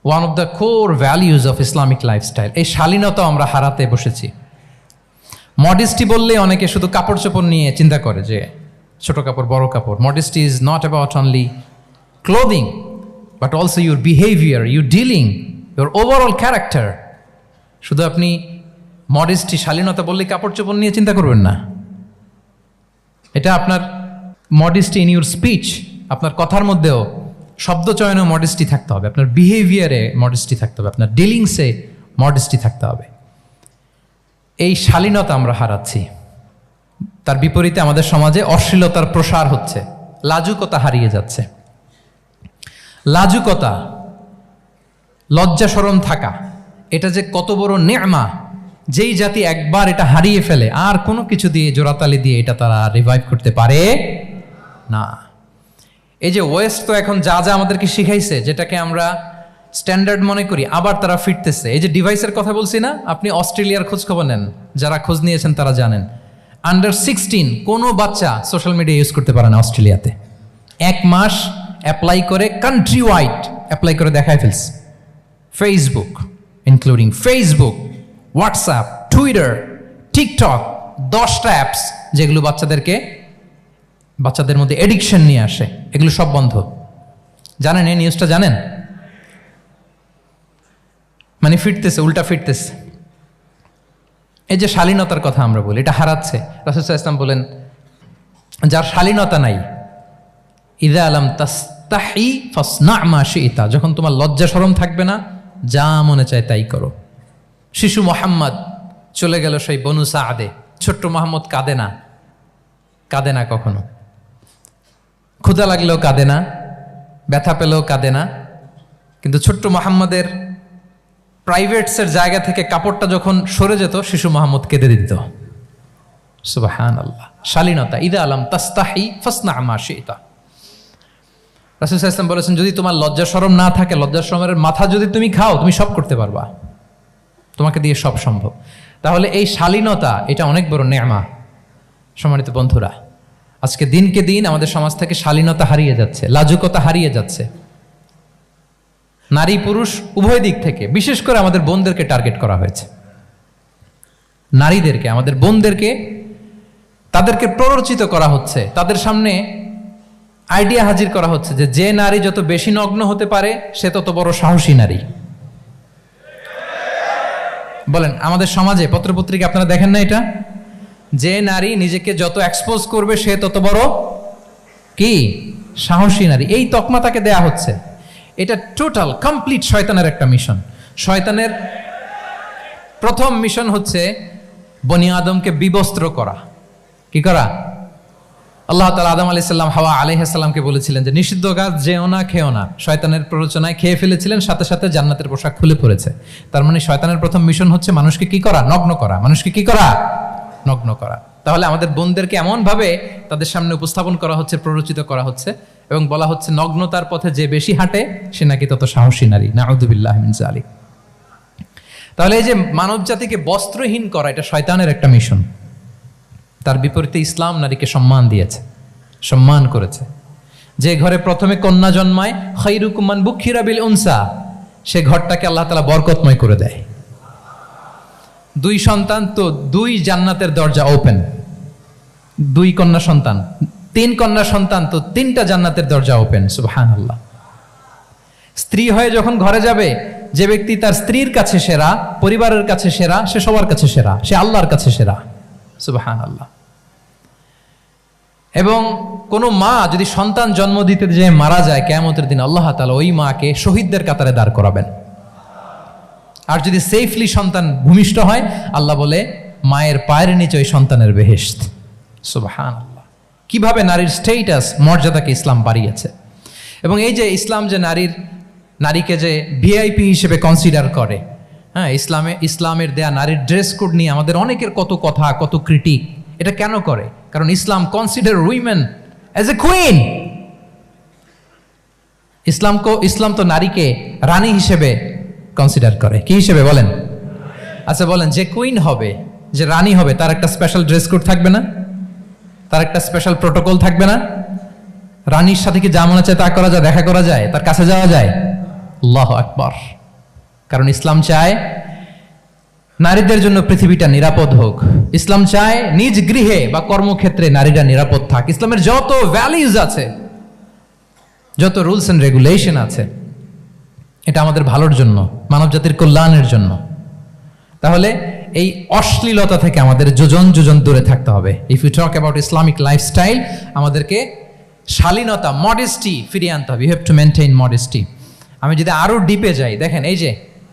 One of the core values of Islamic lifestyle. এই শালীনতা আমরা হারাতে বসেছি। মডেস্টি বললে অনেকে শুধু কাপড় চোপড় নিয়ে চিন্তা করে যে ছোট কাপড়, বড় কাপড়। Modesty is not about only clothing, but also your behaviour, your dealing, your overall character. শুধু আপনি মডেস্টি, শালীনতা বললে কাপড় চোপড় নিয়ে চিন্তা করবেন না। এটা আপনার মডেস্টি ইন ইউর স্পিচ, আপনার কথার মধ্যেও শব্দ চয়নে মডেস্টি থাকতে হবে, আপনার বিহেভিয়ারে মডেস্টি থাকতে হবে, আপনার ডিলিংসে মডেস্টি থাকতে হবে। এই শালীনতা আমরা হারাচ্ছি। তার বিপরীতে আমাদের সমাজে অশ্লীলতার প্রসার হচ্ছে, লাজুকতা হারিয়ে যাচ্ছে। লাজুকতা, লজ্জা শরম থাকা, এটা যে কত বড় নেয়ামা, যেই জাতি একবার এটা হারিয়ে ফেলে আর কোনো কিছু দিয়ে জোড়াতালি দিয়ে এটা তারা রিভাইভ করতে পারে না। এই যে ওয়েস্ট তো এখন যা যা আমাদেরকে শিখাইছে, যেটাকে আমরা স্ট্যান্ডার্ড মনে করি, আবার তারা ফিরতেছে। এই যে ডিভাইসের কথা বলছি না, আপনি অস্ট্রেলিয়ার খোঁজ খবর নেন, যারা খোঁজ নিয়েছেন তারা জানেন আন্ডার 16 কোনো বাচ্চা সোশ্যাল মিডিয়া ইউজ করতে পারে না অস্ট্রেলিয়াতে। 1 মাস অ্যাপ্লাই করে, কান্ট্রি ওয়াইড অ্যাপ্লাই করে দেখায় ফেলছে। Facebook, including Facebook, WhatsApp, Twitter, TikTok, 10টা অ্যাপস যেগুলো বাচ্চাদের মধ্যে এডিকশন নিয়ে আসে, এগুলো সব বন্ধ। জানেন এই নিউজটা? জানেন? মানে ফিরতেছে, উল্টা ফিরতেছে। এই যে শালীনতার কথা আমরা বলি, এটা হারাচ্ছে। রাসূল সাল্লাল্লাহু আলাইহি ওয়াসাল্লাম বলেন, যার শালীনতা নাই, ইযা লাম তাস্তাহি ফাসনা মা শি'তা, যখন তোমার লজ্জা শরম থাকবে না, যা মনে চায় তাই করো। শিশু মোহাম্মদ চলে গেল সেই বনু সাআদে, ছোট্ট মোহাম্মদ কাঁদে না কখনো, ক্ষুধা লাগলেও কাঁদে না, ব্যথা পেলেও কাঁদে না। কিন্তু ছোট্ট মোহাম্মদের প্রাইভেটসের জায়গা থেকে কাপড়টা যখন সরে যেত, শিশু মোহাম্মদ কেঁদে দিত। সুবহানাল্লাহ, শালীনতা। ইযা লাম তাস্তাহি ফাসনা মা শি'তা। রাসূল সাল্লাল্লাহু আলাইহি ওয়াসাল্লাম বলেছেন, যদি তোমার লজ্জা শরম না থাকে, লজ্জা শরমের মাথা যদি তুমি খাও, তুমি সব করতে পারবা, তোমাকে দিয়ে সব সম্ভব। তাহলে এই শালীনতা, এটা অনেক বড় নেয়ামা। সম্মানিত বন্ধুরা, আজকে দিনকে দিন আমাদের সমাজ থেকে শালীনতা হারিয়ে যাচ্ছে, লাজুকতা হারিয়ে যাচ্ছে, নারী পুরুষ উভয় দিক থেকে। বিশেষ করে আমাদের বোনদেরকে টার্গেট করা হয়েছে, নারীদেরকে, আমাদের বোনদেরকে, তাদেরকে প্ররোচিত করা হচ্ছে, তাদের সামনে আইডিয়া হাজির করা হচ্ছে যে নারী যত বেশি নগ্ন হতে পারে সে তত বড় সাহসী নারী। বলেন, আমাদের সমাজে পত্রপত্রিকা আপনারা দেখেন না এটা? যে নারী নিজেকে যত এক্সপোজ করবে সে তত বড় কি সাহসী নারী, এই তকমা তাকে দেয়া হচ্ছে। এটা টোটাল কমপ্লিট শয়তানের একটা মিশন। শয়তানের প্রথম মিশন হচ্ছে বনি আদমকে বিবস্ত্র করা। কি করা? আল্লাহ তাআলা আদম আলাইহিস সালাম, হাওয়া আলাইহিস সালামকে বলেছিলেন যে নিষিদ্ধ গাছ যেও না, খেও না। শয়তানের প্ররোচনায় খেয়ে ফেলেছিলেন, সাথে সাথে জান্নাতের পোশাক খুলে পড়েছে। তার মানে শয়তানের প্রথম মিশন হচ্ছে মানুষকে কি করা? নগ্ন করা। মানুষকে কি করা? নগ্ন করা। তাহলে আমাদের বোনদেরকে এমন ভাবে তাদের সামনে উপস্থাপন করা হচ্ছে, প্ররোচিত করা হচ্ছে, এবং বলা হচ্ছে নগ্নতার পথে যে বেশি হাঁটে সে নাকি তত সাহসী নারী। নাউযুবিল্লাহি মিন যালিক। তাহলে এই যে মানব জাতিকে বস্ত্রহীন করা, এটা শয়তানের একটা মিশন। তার বিপরীতে ইসলাম নারীকে সম্মান দিয়েছে, সম্মান করেছে। যে ঘরে প্রথমে কন্যা জন্মায়, খায়রুকুম মান বুখিরা বিল উনসা, সে ঘরটাকে আল্লাহ তাআলা বরকতময় করে দেয়। 2 সন্তান তো 2 জান্নাতের দরজা ওপেন। 2 কন্যা সন্তান, 3 কন্যা সন্তান তো 3টা জান্নাতের দরজা ওপেন। সুবহানাল্লাহ। স্ত্রী হয়ে যখন ঘরে যাবে, যে ব্যক্তি তার স্ত্রীর কাছে সেরা, পরিবারের কাছে সেরা, সে সবার কাছে সেরা, সে আল্লাহর কাছে সেরা। সুবহানাল্লাহ। এবং কোনো মা যদি সন্তান জন্ম দিতে যে মারা যায়, কিয়ামতের দিন আল্লাহ তাআলা ওই মাকে শহীদদের কাতারে দাঁড় করাবেন। আর যদি সেফলি সন্তান ভূমিষ্ঠ হয়, আল্লাহ বলে মায়ের পায়ের নিচে ওই সন্তানের বেহেশত। সুবহানাল্লাহ। কিভাবে নারীর স্টেটাস, মর্যাদাকে ইসলাম বাড়িয়েছে। এবং এই যে ইসলাম যে নারীকে যে ভিআইপি হিসেবে কনসিডার করে, হ্যাঁ, ইসলামের দেয়া নারীর ড্রেস কোড নিয়ে আমাদের অনেকের কত কথা, কত ক্রিটিক। এটা কেন করে? কারণ Islam consider women as a queen. Islam তো নারীকে রানী হিসেবে কনসিডার করে। কি হিসেবে বলেন? আচ্ছা বলেন, যে কুইন হবে, যে রানী হবে, তার একটা স্পেশাল ড্রেস কোড থাকবে না? তার একটা স্পেশাল প্রোটোকল থাকবে না? রানীর সাথে কি যা মনে চায় তা করা যায়, দেখা করা যায়, তার কাছে যাওয়া যায়? আল্লাহু আকবার। কারণ ইসলাম চায় নারীদের জন্য পৃথিবীটা নিরাপদ হোক। ইসলাম চায় নিজ গৃহে বা কর্মক্ষেত্রে নারীরা নিরাপদ থাক। ইসলামের যত ভ্যালিউজ আছে, যত রুলস এন্ড রেগুলেশন আছে, এটা আমাদের ভালোর জন্য, মানব জাতির কল্যাণের জন্য। তাহলে এই অশ্লীলতা থেকে আমাদের যোজন যোজন দূরে থাকতে হবে। If you talk about Islamic lifestyle, আমাদেরকে শালীনতা, মডেস্টি ফিরিয়ে আনতে হবে। You have to maintain modesty. আমি যদি আরো ডিপে যাই, দেখেন এই যে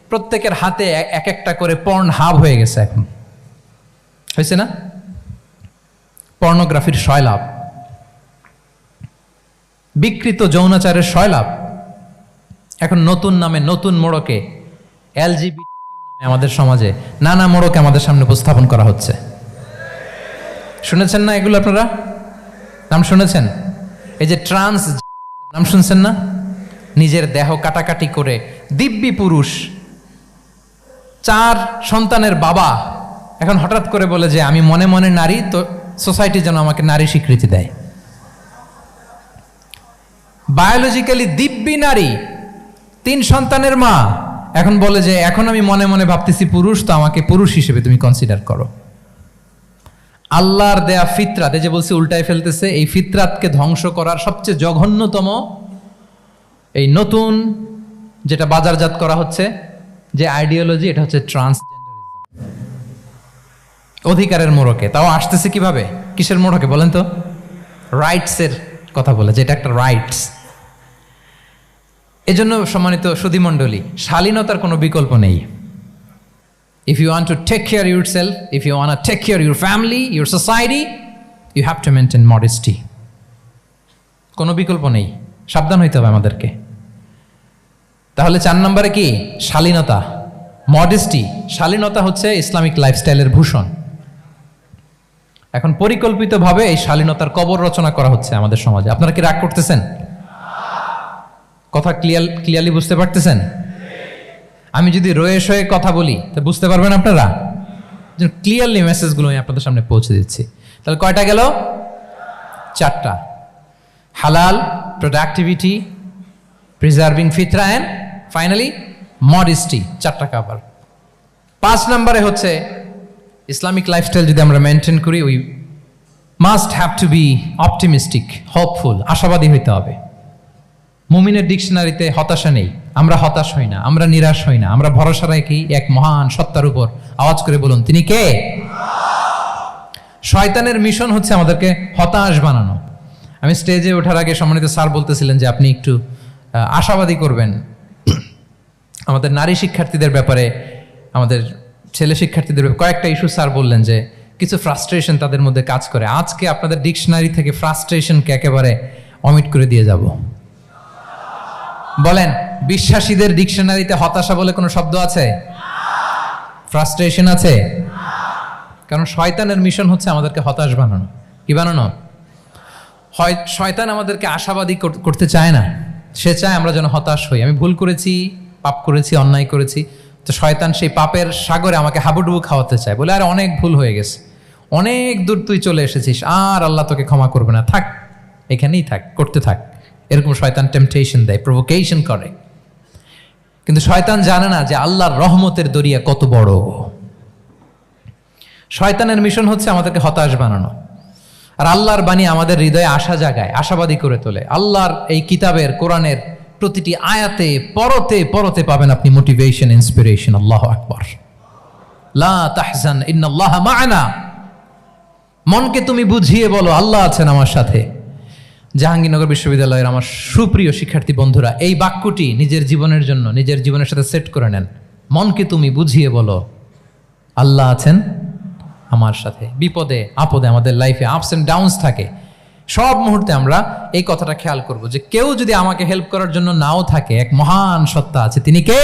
প্রত্যেকের হাতে এক একটা করে পর্ন হাব হয়ে গেছে এখন, হয়েছে না? পর্নোগ্রাফির সয়লাভ, বিকৃত যৌনাচারের সয়লাভ, এখন নতুন নামে নতুন মোড়কে এলজিবিটি আমাদের সমাজে নানা মোড়কে আমাদের সামনে উপস্থাপন করা হচ্ছে। শুনেছেন না এগুলো? আপনারা নাম শুনেছেন? এই যে ট্রান্স নাম শুনছেন না? নিজের দেহ কাটাকাটি করে দিব্যি পুরুষ, 4 সন্তানের বাবা, এখন হঠাৎ করে বলে যে আমি মনে মনে নারী, তো সোসাইটি যেন আমাকে নারী স্বীকৃতি দেয়। বায়োলজিক্যালি দিব্যি নারী, 3 সন্তানের মা, এখন বলে যে এখন আমি মনে মনে ভাবতেছি পুরুষ, তো আমাকে পুরুষ হিসেবে তুমি কনসিডার করো। আল্লাহর দেয়া ফিতরাত, এই যে বলছি উল্টায় ফেলতেছে, এই ফিতরাতকে ধ্বংস করার সবচেয়ে জঘন্যতম এই নতুন যেটা বাজারজাত করা হচ্ছে যে আইডিওলজি, এটা হচ্ছে ট্রান্সজেন্ডারিজম। অধিকারের মোড়কে, তাও আসতেছে কিভাবে? কিসের মোড়কে বলেন তো? রাইটসের কথা বলে, যেটা একটা রাইটস। এজন্য সম্মানিত সুধীমণ্ডলী, শালীনতার কোনো বিকল্প নেই। If you want to take care of yourself, if you want to take care of your family, your society, you have to maintain modesty. কোনো বিকল্প নেই, সাবধান হইতে হবে আমাদেরকে। তাহলে 4 নম্বরে কি? শালীনতা, মডেস্টি। শালীনতা হচ্ছে ইসলামিক লাইফস্টাইলের ভূষণ। এখন পরিকল্পিতভাবে এই শালীনতার কবর রচনা করা হচ্ছে আমাদের সমাজে। আপনারা কি রাগ করতেছেন? কথা ক্লিয়ারলি বুঝতে পারতেছেন? আমি যদি রয়ে শয়ে কথা বলি তা বুঝতে পারবেন আপনারা? ক্লিয়ারলি মেসেজগুলো আমি আপনাদের সামনে পৌঁছে দিচ্ছি। তাহলে কয়টা গেল? 4টা। হালাল, প্রোডাক্টিভিটি, প্রিজার্ভিং ফিতরা, অ্যান্ড ফাইনালি মডেস্টি। 4টা কাভার। 5 নম্বরে হচ্ছে ইসলামিক লাইফস্টাইল যদি আমরা মেনটেন করি, we must have to be optimistic, hopeful, আশাবাদী হইতে হবে। মুমিনের ডিকশনারিতে হতাশা নেই, আমরা হতাশ হই না, আমরা নিরাশ হই না, আমরা ভরসা রাখি এক মহান সত্তার উপর। আওয়াজ করে বলুন, তিনি কে? শয়তানের মিশন হচ্ছে আমাদেরকে হতাশ বানানো। আমি স্টেজে ওঠার আগে সম্মানিত স্যার বলতেছিলেন যে আপনি একটু আশাবাদী করবেন আমাদের নারী শিক্ষার্থীদের ব্যাপারে, আমাদের ছেলে শিক্ষার্থীদের ব্যাপারে। কয়েকটা ইস্যু স্যার বললেন যে কিছু ফ্রাস্ট্রেশন তাদের মধ্যে কাজ করে। আজকে আপনাদের ডিকশনারি থেকে ফ্রাস্ট্রেশনকে একেবারে অমিট করে দিয়ে যাব। বলেন, বিশ্বাসীদের ডিকশনারিতে হতাশা বলে কোনো শব্দ আছে? ফ্রাস্ট্রেশন আছে? কারণ শয়তানের মিশন হচ্ছে আমাদেরকে হতাশ বানানো। কি বানানো? শয়তান আমাদেরকে আশাবাদী করতে চায় না, সে চায় আমরা যেন হতাশ হই। আমি ভুল করেছি, পাপ করেছি, অন্যায় করেছি, তো শয়তান সেই পাপের সাগরে আমাকে হাবুডুবু খাওয়াতে চায়, বলে আর অনেক ভুল হয়ে গেছে, অনেক দূর তুই চলে এসেছিস, আর আল্লাহ তোকে ক্ষমা করবে না, থাক এখানেই থাক, করতে থাক। এরকম শয়তান টেম্পটেশন দেয়, প্রভোকেশন করে। কিন্তু শয়তান জানে না যে আল্লাহর রহমতের দরিয়া কত বড়। শয়তানের মিশন হচ্ছে আমাদেরকে হতাশ বানানো, আর আল্লাহর বাণী আমাদের হৃদয়ে আশা জাগায়, আশাবাদী করে তোলে। আল্লাহর এই কিতাবের, কোরআনের প্রতিটি আয়াতে পরতে পরতে পাবেন আপনি মোটিভেশন, ইন্সপিরেশন। আল্লাহু আকবার। লা তাহজান ইন্নাল্লাহা মা'ানা। মনকে তুমি বুঝিয়ে বলো আল্লাহ আছেন আমার সাথে। জাহাঙ্গীরনগর বিশ্ববিদ্যালয়ের আমার সুপ্রিয় শিক্ষার্থী বন্ধুরা, এই বাক্যটি নিজের জীবনের জন্য, নিজের জীবনের সাথে সেট করে নেন। মনকে তুমি বুঝিয়ে বলো আল্লাহ আছেন আমার সাথে। বিপদে আপদে, আমাদের লাইফে আপস এন্ড ডাউনস থাকে, সব মুহূর্তে আমরা এই কথাটা খেয়াল করব যে কেউ যদি আমাকে হেল্প করার জন্য নাও থাকে, এক মহান সত্তা আছে, তিনি কে?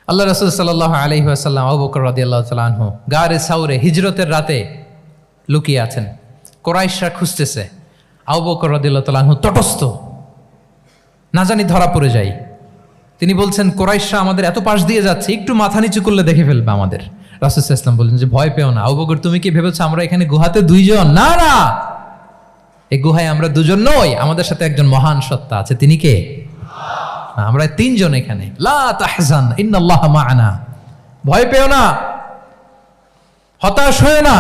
আল্লাহ রাসূল সাল্লাল্লাহু আলাইহি ওয়াসাল্লাম, আবু বকর রাদিয়াল্লাহু তাআলা আনহু গারে সাউরে হিজরতের রাতে লুকিয়ে আছেন। কুরাইশরা খুঁজতেছে, আবু বকর রাদিয়াল্লাহু তাআলা আনহু তটস্থ, না জানি ধরা পড়ে যায়। তিনি বলছেন, কুরাইশরা আমাদের এত পাশ দিয়ে যাচ্ছে, একটু মাথা নিচু করলে দেখে ফেলবে আমাদের। রাসূল সাল্লাল্লাহু আলাইহি ওয়াসাল্লাম বললেন যে ভয় পেও না। আবু বকর, তুমি কি ভেবেছো আমরা এখানে গুহাতে 2 জন? না না, এই গুহায় আমরা 2 জন নই, আমাদের সাথে একজন মহান সত্তা আছে। তিনি কে? আমরা 3 জন এখানে। লা তাহজান ইন্নাল্লাহা মা'ানা। ভয় পেও না, হতাশ হয়ো না,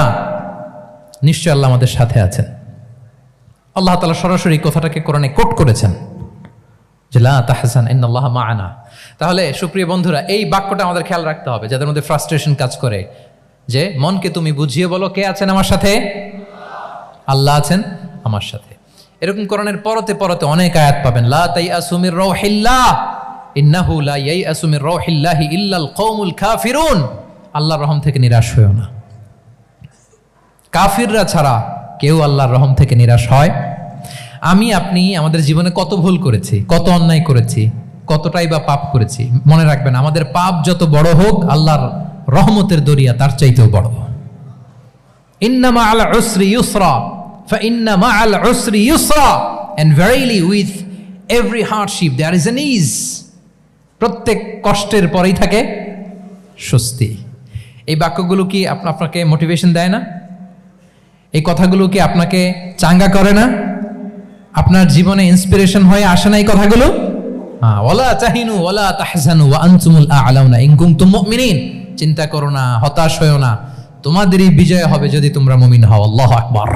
নিশ্চয় আল্লাহ আমাদের সাথে আছেন। আল্লাহ তাআলা সরাসরি কথাটাকে কোরআনে কোট করেছেন যে লা তাহজান ইন্নাল্লাহা মা'ানা। তাহলে সুপ্রিয় বন্ধুরা, এই বাক্যটা আমাদের খেয়াল রাখতে হবে যাদের মধ্যে ফ্রাস্ট্রেশন কাজ করে, যে মনকে তুমি বুঝিয়ে বলো কে আছেন আমার সাথে? আল্লাহ আছেন। আমার সাথে। এরকম কোরআনের পরতে পরতে অনেক আয়াত পাবেন। লা তাইয়াসু মির রাউহিল্লাহ ইন্নাহু লা ইয়াইয়াসু মির রাউহিল্লাহি ইল্লাল কওমুল কাফিরুন। আল্লাহর রহম থেকে নিরাশ হয়ো না। কাফিররা ছাড়া কেউ আল্লাহর রহম থেকে নিরাশ হয়। আমি আপনি আমাদের জীবনে কত ভুল করেছি, কত অন্যায় করেছি, কতটাই বা পাপ করেছি। মনে রাখবেন, আমাদের পাপ যত বড় হোক, আল্লাহর রহমতের দরিয়া তার চাইতেও বড়। ইন্না মা'আল উসরি ইউসরা ফাইন্না মা'আল উসরি ইউসরা and verily with every hardship there is an ease. প্রত্যেক কষ্টের পরেই থাকে স্বস্তি। এই বাক্যগুলো কি আপনাকে মোটিভেশন দেয় না? এই কথাগুলো কি আপনাকে চাঙ্গা করে না? আপনার জীবনে ইন্সপিরেশন হয়ে আসে না এই কথাগুলো? ওয়ালা তাহিনু ওয়ালা তাহজানু ওয়া আনতুমুল আ'লাউনা ইন কুনতুম মুমিনিন। চিন্তা করো না, হতাশ হয়ো না, তোমাদেরই বিজয় হবে যদি তোমরা মুমিন হও। আল্লাহু আকবার।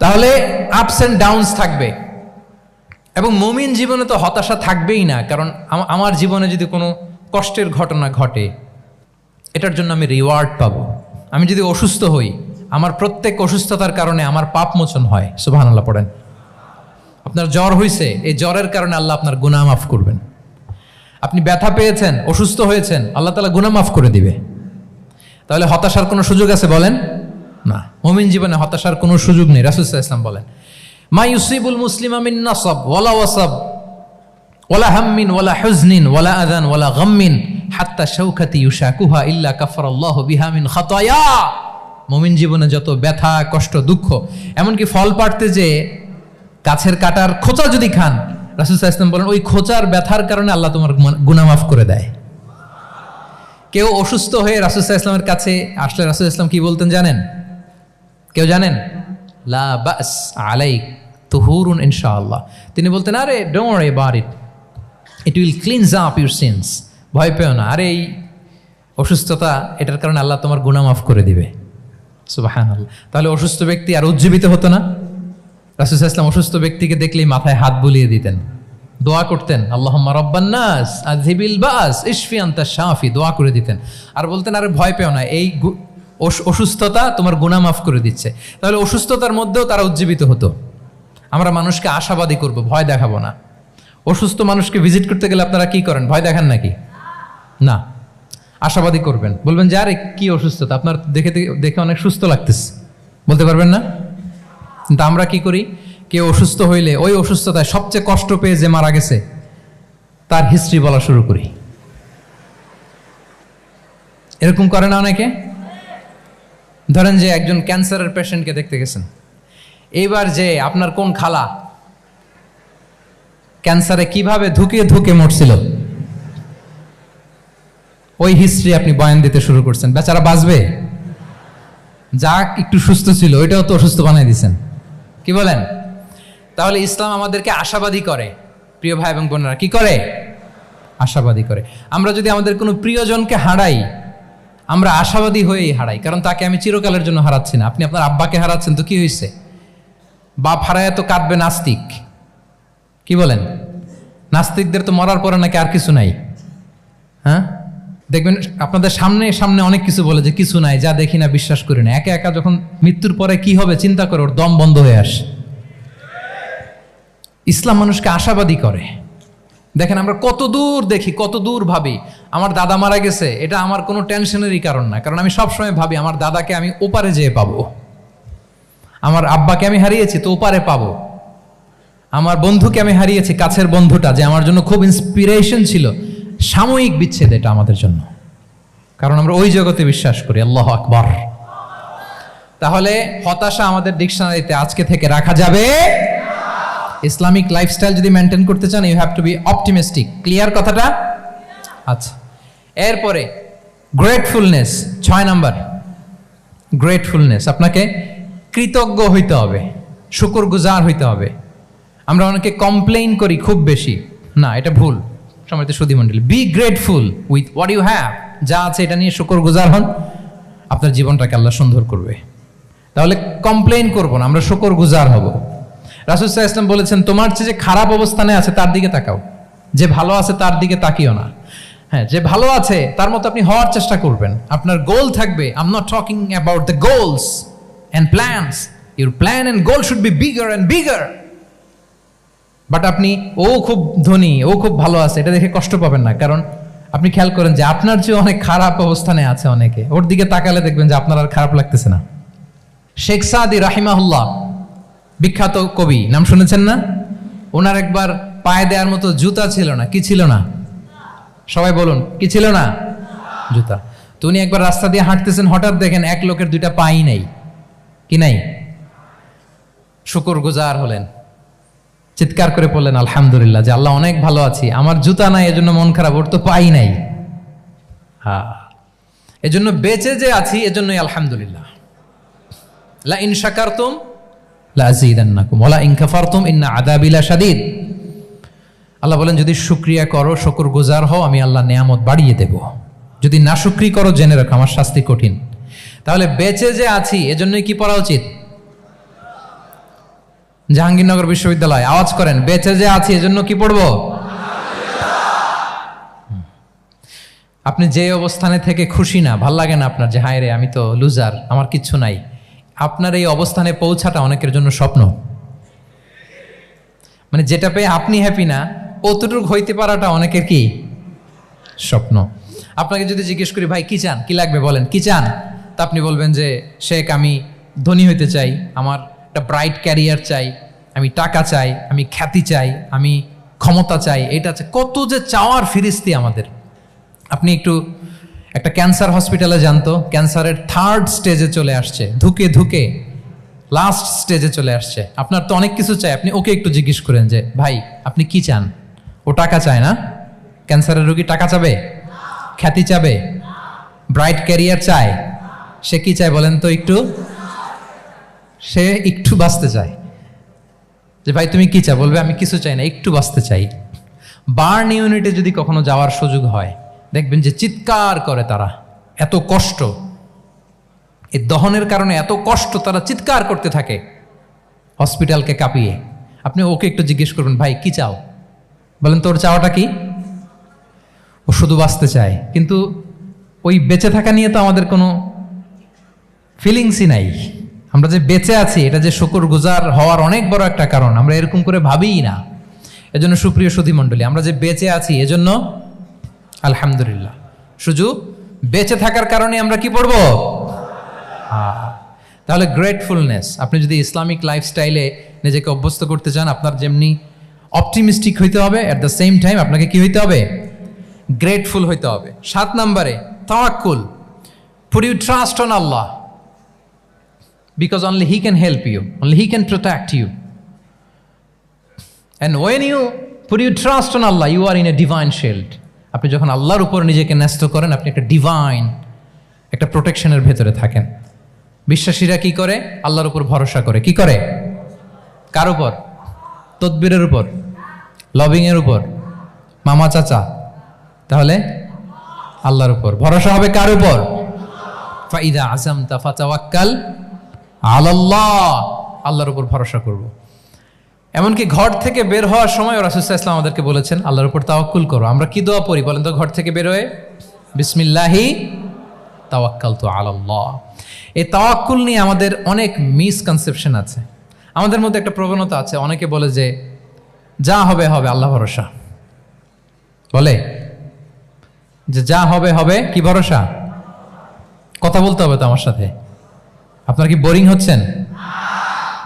তাহলে আপস এন্ড ডাউনস থাকবে, এবং মুমিন জীবনে তো হতাশা থাকবেই না। কারণ আমার জীবনে যদি কোনো কষ্টের ঘটনা ঘটে, এটার জন্য আমি রিওয়ার্ড পাবো। আমি যদি অসুস্থ হই, আমার প্রত্যেক অসুস্থতার কারণে আমার পাপ মোচন হয়। সুবহানাল্লাহ পড়েন। আপনার জ্বর হয়েছে, এই জ্বরের কারণে আল্লাহ আপনার গুনাহ মাফ করবেন। আপনি ব্যথা পেয়েছেন, অসুস্থ হয়েছেন, আল্লাহ তাআলা গুনাহ মাফ করে দিবে। তাহলে হতাশার কোনো সুযোগ আছে বলেন? না, মুমিন জীবনে হতাশার কোনো সুযোগ নেই। রাসূল সাল্লাল্লাহু আলাইহি ওয়াসাল্লাম বলেন, মা ইউসিবুল মুসলিমা মিন নাসাব ওয়ালা ওয়াসাব ওয়ালা হাম্মিন ওয়ালা হুজনিন ওয়ালা আযান ওয়ালা গাম্মিন হাত্তা শাওকাতি ইউশাকুহা ইল্লা কাফারাল্লাহু বিহা মিন খাতায়া। মুমিন জীবনে যত ব্যথা, কষ্ট, দুঃখ, এমনকি ফল পাড়তে যে গাছের কাটার খোঁচা যদি খান, রাসূল সাল্লাল্লাহু আলাইহি ওয়াসাল্লাম বলেন ওই খোঁচার ব্যথার কারণে আল্লাহ তোমার গুনাহ মাফ করে দেয়। কেউ অসুস্থ হয়ে রাসূল সাল্লাল্লাহু আলাইহি ওয়াসাল্লামের কাছে আসলে রাসূল সাল্লাল্লাহু আলাইহি ওয়াসাল্লাম কি বলতেন জানেন? কেউ জানেন? লা বাস আলাইক তুহুরুন ইনশাআল্লাহ। তিনি বলতেন, আরে don't worry about it, it will cleanse up your scenes. ভয় পেও না, আরে এই অসুস্থতা, এটার কারণে আল্লাহ তোমার গুনাহ মাফ করে দিবে। সুবহানাল্লাহ। তাহলে অসুস্থ ব্যক্তি আর উজ্জীবিত হতো না? রাসূল সাল্লাল্লাহু আলাইহি ওয়াসাল্লাম অসুস্থ ব্যক্তিকে দেখলেই মাথায় হাত বুলিয়ে দিতেন, দোয়া করতেন, আল্লাহুম্মা রাব্বান নাস আযহিবিল বাস ইশফি আনতা শাফি, দোয়া করে দিতেন। আর বলতেন, আরে ভয় পেও না, এই অসুস্থতা তোমার গুনাহ মাফ করে দিচ্ছে। তাহলে অসুস্থতার মধ্যেও তারা উজ্জীবিত হতো। আমরা মানুষকে আশাবাদী করব, ভয় দেখাবো না। অসুস্থ মানুষকে ভিজিট করতে গেলে আপনারা কি করেন? ভয় দেখান নাকি? না, আশাবাদী করবেন। বলবেন যে আরে কি অসুস্থতা, আপনার দেখে অনেক সুস্থ লাগতেছে, বলতে পারবেন না? কিন্তু আমরা কি করি? কেউ অসুস্থ হইলে ওই অসুস্থতায় সবচেয়ে কষ্ট পেয়ে যে মারা গেছে তার হিস্ট্রি বলা শুরু করি। এরকম করে না অনেকে? ধরেন যে একজন ক্যান্সারের পেশেন্টকে দেখতে গেছেন, এইবার যে আপনার কোন খালা ক্যান্সারে কিভাবে ধুকে ধুকে মরছিল, ওই হিস্ট্রি আপনি বয়ান দিতে শুরু করছেন। বেচারা বাঁচবে? যা একটু সুস্থ ছিল ওইটাও তো অসুস্থ বানাই দিচ্ছেন। কি বলেন? তাহলে ইসলাম আমাদেরকে আশাবাদী করে। প্রিয় ভাই এবং বোনেরা, কি করে? আশাবাদী করে। আমরা যদি আমাদের কোনো প্রিয়জনকে হারাই, আমরা আশাবাদী হয়েই হারাই, কারণ তাকে আমি চিরকালের জন্য হারাচ্ছি না। আপনি আপনার আব্বাকে হারাচ্ছেন, তো কি হয়েছে? বাপ হারায় তো কাঁদবে নাস্তিক। কি বলেন? নাস্তিকদের তো মরার পরে নাকি আর কিছু নাই। হ্যাঁ, দেখবেন আপনাদের সামনে সামনে অনেক কিছু বলে যে কিছু নাই, যা দেখি না, বিশ্বাস করি না। একা একা যখন মৃত্যুর পরে কি হবে চিন্তা করে ওর দম বন্ধ হয়ে আসে। ইসলাম মানুষকে আশাবাদী করে। দেখেন আমরা কত দূর দেখি, কত দূর ভাবি। আমার দাদা মারা গেছে, এটা আমার কোনো টেনশনেরই কারণ না, কারণ আমি সবসময় ভাবি আমার দাদাকে আমি ওপারে যেয়ে পাবো। আমার আব্বাকে আমি হারিয়েছি, তো ওপারে পাবো। আমার বন্ধুকে আমি হারিয়েছি, কাছের বন্ধুটা যে আমার জন্য খুব ইন্সপিরেশন ছিল, সাময়িক বিচ্ছেদ এটা আমাদের জন্য, কারণ আমরা ওই জগতে বিশ্বাস করি। আল্লাহু আকবার। তাহলে হতাশা আমাদের ডিকশনারিতে আজকে থেকে রাখা যাবে। ইসলামিক লাইফস্টাইল যদি মেনটেন করতে চান, you have to be optimistic. Clear কথাটা? আচ্ছা, এরপরে গ্রেটফুলনেস, 6 নাম্বার। গ্রেটফুলনেস, আপনাকে কৃতজ্ঞ হইতে হবে, শুকরগুজার হইতে হবে। আমরা অনেকে কমপ্লেইন করি খুব বেশি, না এটা ভুল। সম্মানিত সুধী মণ্ডলী, be grateful with what you have. যা আছে এটা নিয়ে শুকরগুজার হন, আপনার জীবনটাকে আল্লাহ সুন্দর করবে। তাহলে কমপ্লেইন করবো না, আমরা শুকরগুজার হব। রাসূল সাল্লাল্লাহু আলাইহি ওয়াসাল্লাম বলেছেন, তোমার চেয়ে যে খারাপ অবস্থানে আছে তার দিকে তাকাও, যে ভালো আছে তার দিকে তাকিও না। হ্যাঁ, যে ভালো আছে তার মতো আপনি হওয়ার চেষ্টা করবেন। আপনার গোল থাকবে। I am not talking about the goals and plans, your plan and goal should be bigger and bigger. But আপনি ও খুব ধনী, ও খুব ভালো আছে, এটা দেখে কষ্ট পাবেন না। কারণ আপনি খেয়াল করেন যে আপনার চেয়ে অনেক খারাপ অবস্থানে আছে অনেকে, ওর দিকে তাকালে দেখবেন যে আপনার আর খারাপ লাগতেছে না। শেখ সাদি রাহিমাহুল্লাহ, বিখ্যাত কবি, নাম শুনেছেন না? ওনার একবার পায়ে দেওয়ার মতো জুতা ছিল না। কি ছিল না? সবাই বলুন, কি ছিল না? জুতা। তো উনি একবার রাস্তা দিয়ে হাঁটতেছেন, হঠাৎ দেখেন এক লোকের দুইটা পাই নাই। কি নাই? শুকরগুজার হলেন, চিৎকার করে বললেন আলহামদুলিল্লাহ, যে আল্লাহ অনেক ভালো আছি, আমার জুতা নাই এজন্য মন খারাপ, ওর তো পাই নাই। হ্যাঁ, এজন্য বেঁচে যে আছি এজন্যই আলহামদুলিল্লাহ। লা ইন শাকারতুম লা আযীদান্নাকুম ওয়া লা ইন কাফারতুম ইন্না আযাবি লাশাদীদ। আল্লাহ বলেন যদি শুকরিয়া করো, শুকরগুজার হও, আমি আল্লাহ নিয়ামত বাড়িয়ে দেব। যদি না শুকরি করো, জেনে রাখো আমার শাস্তি কঠিন। তাহলে বেঁচে যে আছি এজন্যই কি পড়া উচিত? জাহাঙ্গীরনগর বিশ্ববিদ্যালয় আওয়াজ করেন, বেঁচে যে আছি এজন্য কি পড়বো? আপনি যে অবস্থানে থেকে খুশি না, ভাল লাগে না আপনার, যে হায় রে আমি তো লুজার, আমার কিচ্ছু নাই, আপনার এই অবস্থানে পৌঁছাটা অনেকের জন্য স্বপ্ন। মানে যেটা পেয়ে আপনি হ্যাপি না, অতটুকু হইতে পারাটা অনেকের কি স্বপ্ন। আপনাকে যদি জিজ্ঞেস করি ভাই কি চান, কি লাগবে বলেন, কি চান? তা আপনি বলবেন যে শেখ আমি ধনী হইতে চাই, আমার একটা ব্রাইট ক্যারিয়ার চাই, আমি টাকা চাই, আমি খ্যাতি চাই, আমি ক্ষমতা চাই, এটা চাই। কত যে চাওয়ার ফিরিস্তি আমাদের। আপনি একটু একটা ক্যান্সার হসপিটালে জানতো, ক্যান্সারের 3rd স্টেজে চলে আসছে, ধুকে ধুকে লাস্ট স্টেজে চলে আসছে। আপনার তো অনেক কিছু চাই, আপনি ওকে একটু জিজ্ঞেস করেন যে ভাই আপনি কি চান? ও টাকা চায় না? ক্যান্সারের রোগী টাকা চাবে? খ্যাতি চাবে? ব্রাইট ক্যারিয়ার চায়? সে কি চায় বলেন তো একটু? সে একটু বাঁচতে চায়। যে ভাই তুমি কি চাও? বলবে আমি কিছু চাই না, একটু বাঁচতে চাই। বার্ন ইউনিটে যদি কখনো যাওয়ার সুযোগ হয়, দেখবেন যে চিৎকার করে তারা, এত কষ্ট, এই দহনের কারণে এত কষ্ট, তারা চিৎকার করতে থাকে হসপিটালকে কাঁপিয়ে। আপনি ওকে একটু জিজ্ঞেস করবেন ভাই কি চাও? বলেন তোর চাওয়াটা কি? ও শুধু বাঁচতে চায়, কিন্তু ওই বেঁচে থাকা নিয়ে তো আমাদের কোনো ফিলিংসই নাই। আমরা যে বেঁচে আছি এটা যে শুকরগুজার হওয়ার অনেক বড় একটা কারণ, আমরা এরকম করে ভাবিই না। এজন্য সুপ্রিয় সুধী মণ্ডলী, আমরা যে বেঁচে আছি এজন্য আলহামদুলিল্লাহ। শুধু বেঁচে থাকার কারণে আমরা কি পড়বো? তাহলে গ্রেটফুলনেস। আপনি যদি ইসলামিক লাইফস্টাইলে নিজেকে অভ্যস্ত করতে চান, আপনার যেমনি অপটিমিস্টিক হইতে হবে, অ্যাট দ্য সেম টাইম আপনাকে কি হইতে হবে? গ্রেটফুল হইতে হবে। 7 নম্বরে তাওয়াক্কুল। Put you trust on Allah, because only he can help you, only he can protect you. And when you put you trust on Allah, you are in a divine shield. আপনি যখন আল্লাহর উপর নিজেকে ন্যস্ত করেন, আপনি একটা ডিভাইন, একটা প্রোটেকশনের ভেতরে থাকেন। বিশ্বাসীরা কি করে? আল্লাহর উপর ভরসা করে। কি করে? কার উপর? তদবিরের উপর, লবিংয়ের উপর, মামা চাচা। তাহলে আল্লাহর উপর ভরসা হবে। কার উপর? ফাইদা আযামতা ফাতাওয়াক্কাল আলাল্লাহ। আল্লাহর উপর ভরসা করব। এমনকি ঘর থেকে বের হওয়ার সময় রাসূল সাল্লাল্লাহু আলাইহি ওয়াসাল্লাম আমাদেরকে বলেছেন আল্লাহর উপর তাওয়াক্কুল করো। আমরা কি দোয়া পড়ি বলেন তো ঘর থেকে বের হয়ে? বিসমিল্লাহি তাওয়াক্কালতু আলাল্লাহ। এই তাওয়াক্কুল নিয়ে আমাদের অনেক মিসকনসেপশন আছে। আমাদের মধ্যে একটা প্রবণতা আছে, অনেকে বলে যে যা হবে হবে, আল্লাহ ভরসা। বলে যে যা হবে হবে, কি ভরসা? কথা বলতে হবে তো আমার সাথে। আপনার কি বোরিং হচ্ছেন?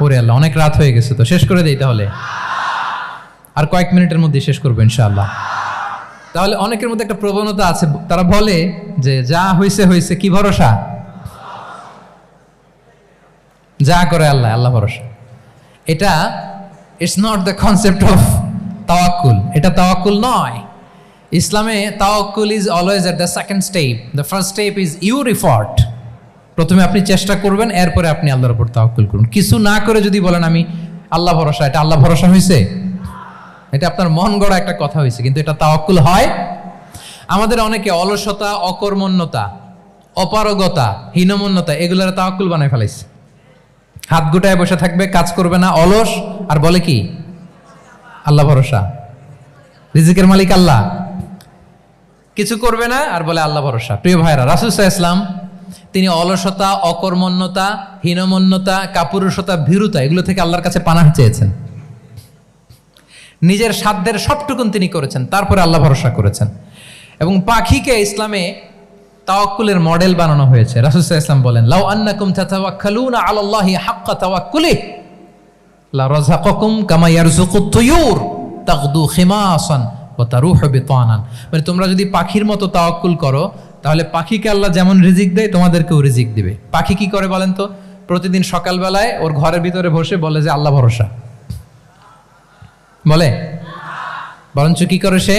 ওরে আল্লাহ, অনেক রাত হয়ে গেছে, তো শেষ করে দেই তাহলে। আর কয়েক মিনিটের মধ্যে শেষ করবো ইনশাআল্লাহ। তাহলে অনেকের মধ্যে একটা প্রবণতা আছে, তারা বলে যে যা হয়েছে হয়েছে, কি ভরসা? যা করে আল্লাহ, আল্লাহ ভরসা। এটা it's not the concept of তাওয়াক্কুল। এটা তাওয়াক্কুল নয়। ইসলামে তাওয়াক্কুল is always at the second step. The first step is your effort. প্রথমে আপনি চেষ্টা করবেন, এরপরে আপনি আল্লাহর উপর তাওয়াক্কুল করুন। কিছু না করে যদি বলেন আমি আল্লাহ ভরসা, এটা আল্লাহ ভরসা হয়েছে? এটা আপনার মন গড়া একটা কথা হয়েছে, কিন্তু এটা তাওয়াক্কুল হয়? আমাদের অনেকে অলসতা, অকর্মণ্যতা, অপারগতা, হীনমন্যতা এগুলোর তাওয়াক্কুল বানায় ফেলাইছে। হাত গুটায় বসে থাকবে, কাজ করবে না, অলস, আর বলে কি আল্লাহ ভরসা। রিজিকের মালিক আল্লাহ, কিছু করবে না আর বলে আল্লাহ ভরসা। প্রিয় ভাইরা, রাসূল সাল্লাল্লাহু আলাইহি ওয়াসাল্লাম তিনি অলসতা, অকর্মণ্যতা, হীনমন্যতা, কাপুরুষতা, ভীরুতা এগুলো থেকে আল্লাহর কাছে পানাহ চেয়েছেন। নিজের সাধ্যের সবটুকুন তিনি করেছেন, তারপরে আল্লাহ ভরসা করেছেন। এবং পাখিকে ইসলামে তাওয়াক্কুলের মডেল বানানো হয়েছে। রাসূল সাল্লাল্লাহু আলাইহি ওয়াসাল্লাম বলেন, লাউ আন্নাকুম তাতাওয়াক্কালুনা আলাল্লাহি হাক্কা তাওয়াক্কুলিহি লা রাযাকাকুম কামা ইয়ারযুকুত তুয়ুর তাগদু খিমাসান ওয়া তারুহু বিতানান। মানে তোমরা যদি পাখির মতো তাওয়াক্কুল করো, তাহলে পাখিকে আল্লাহ যেমন রিজিক দেয় তোমাদেরকেও রিজিক দিবে। পাখি কি করে বলেন তো? প্রতিদিন সকালবেলায় ওর ঘরের ভিতরে বসে বলে যে আল্লাহ ভরসা, বলে বরঞ্চ কি করে সে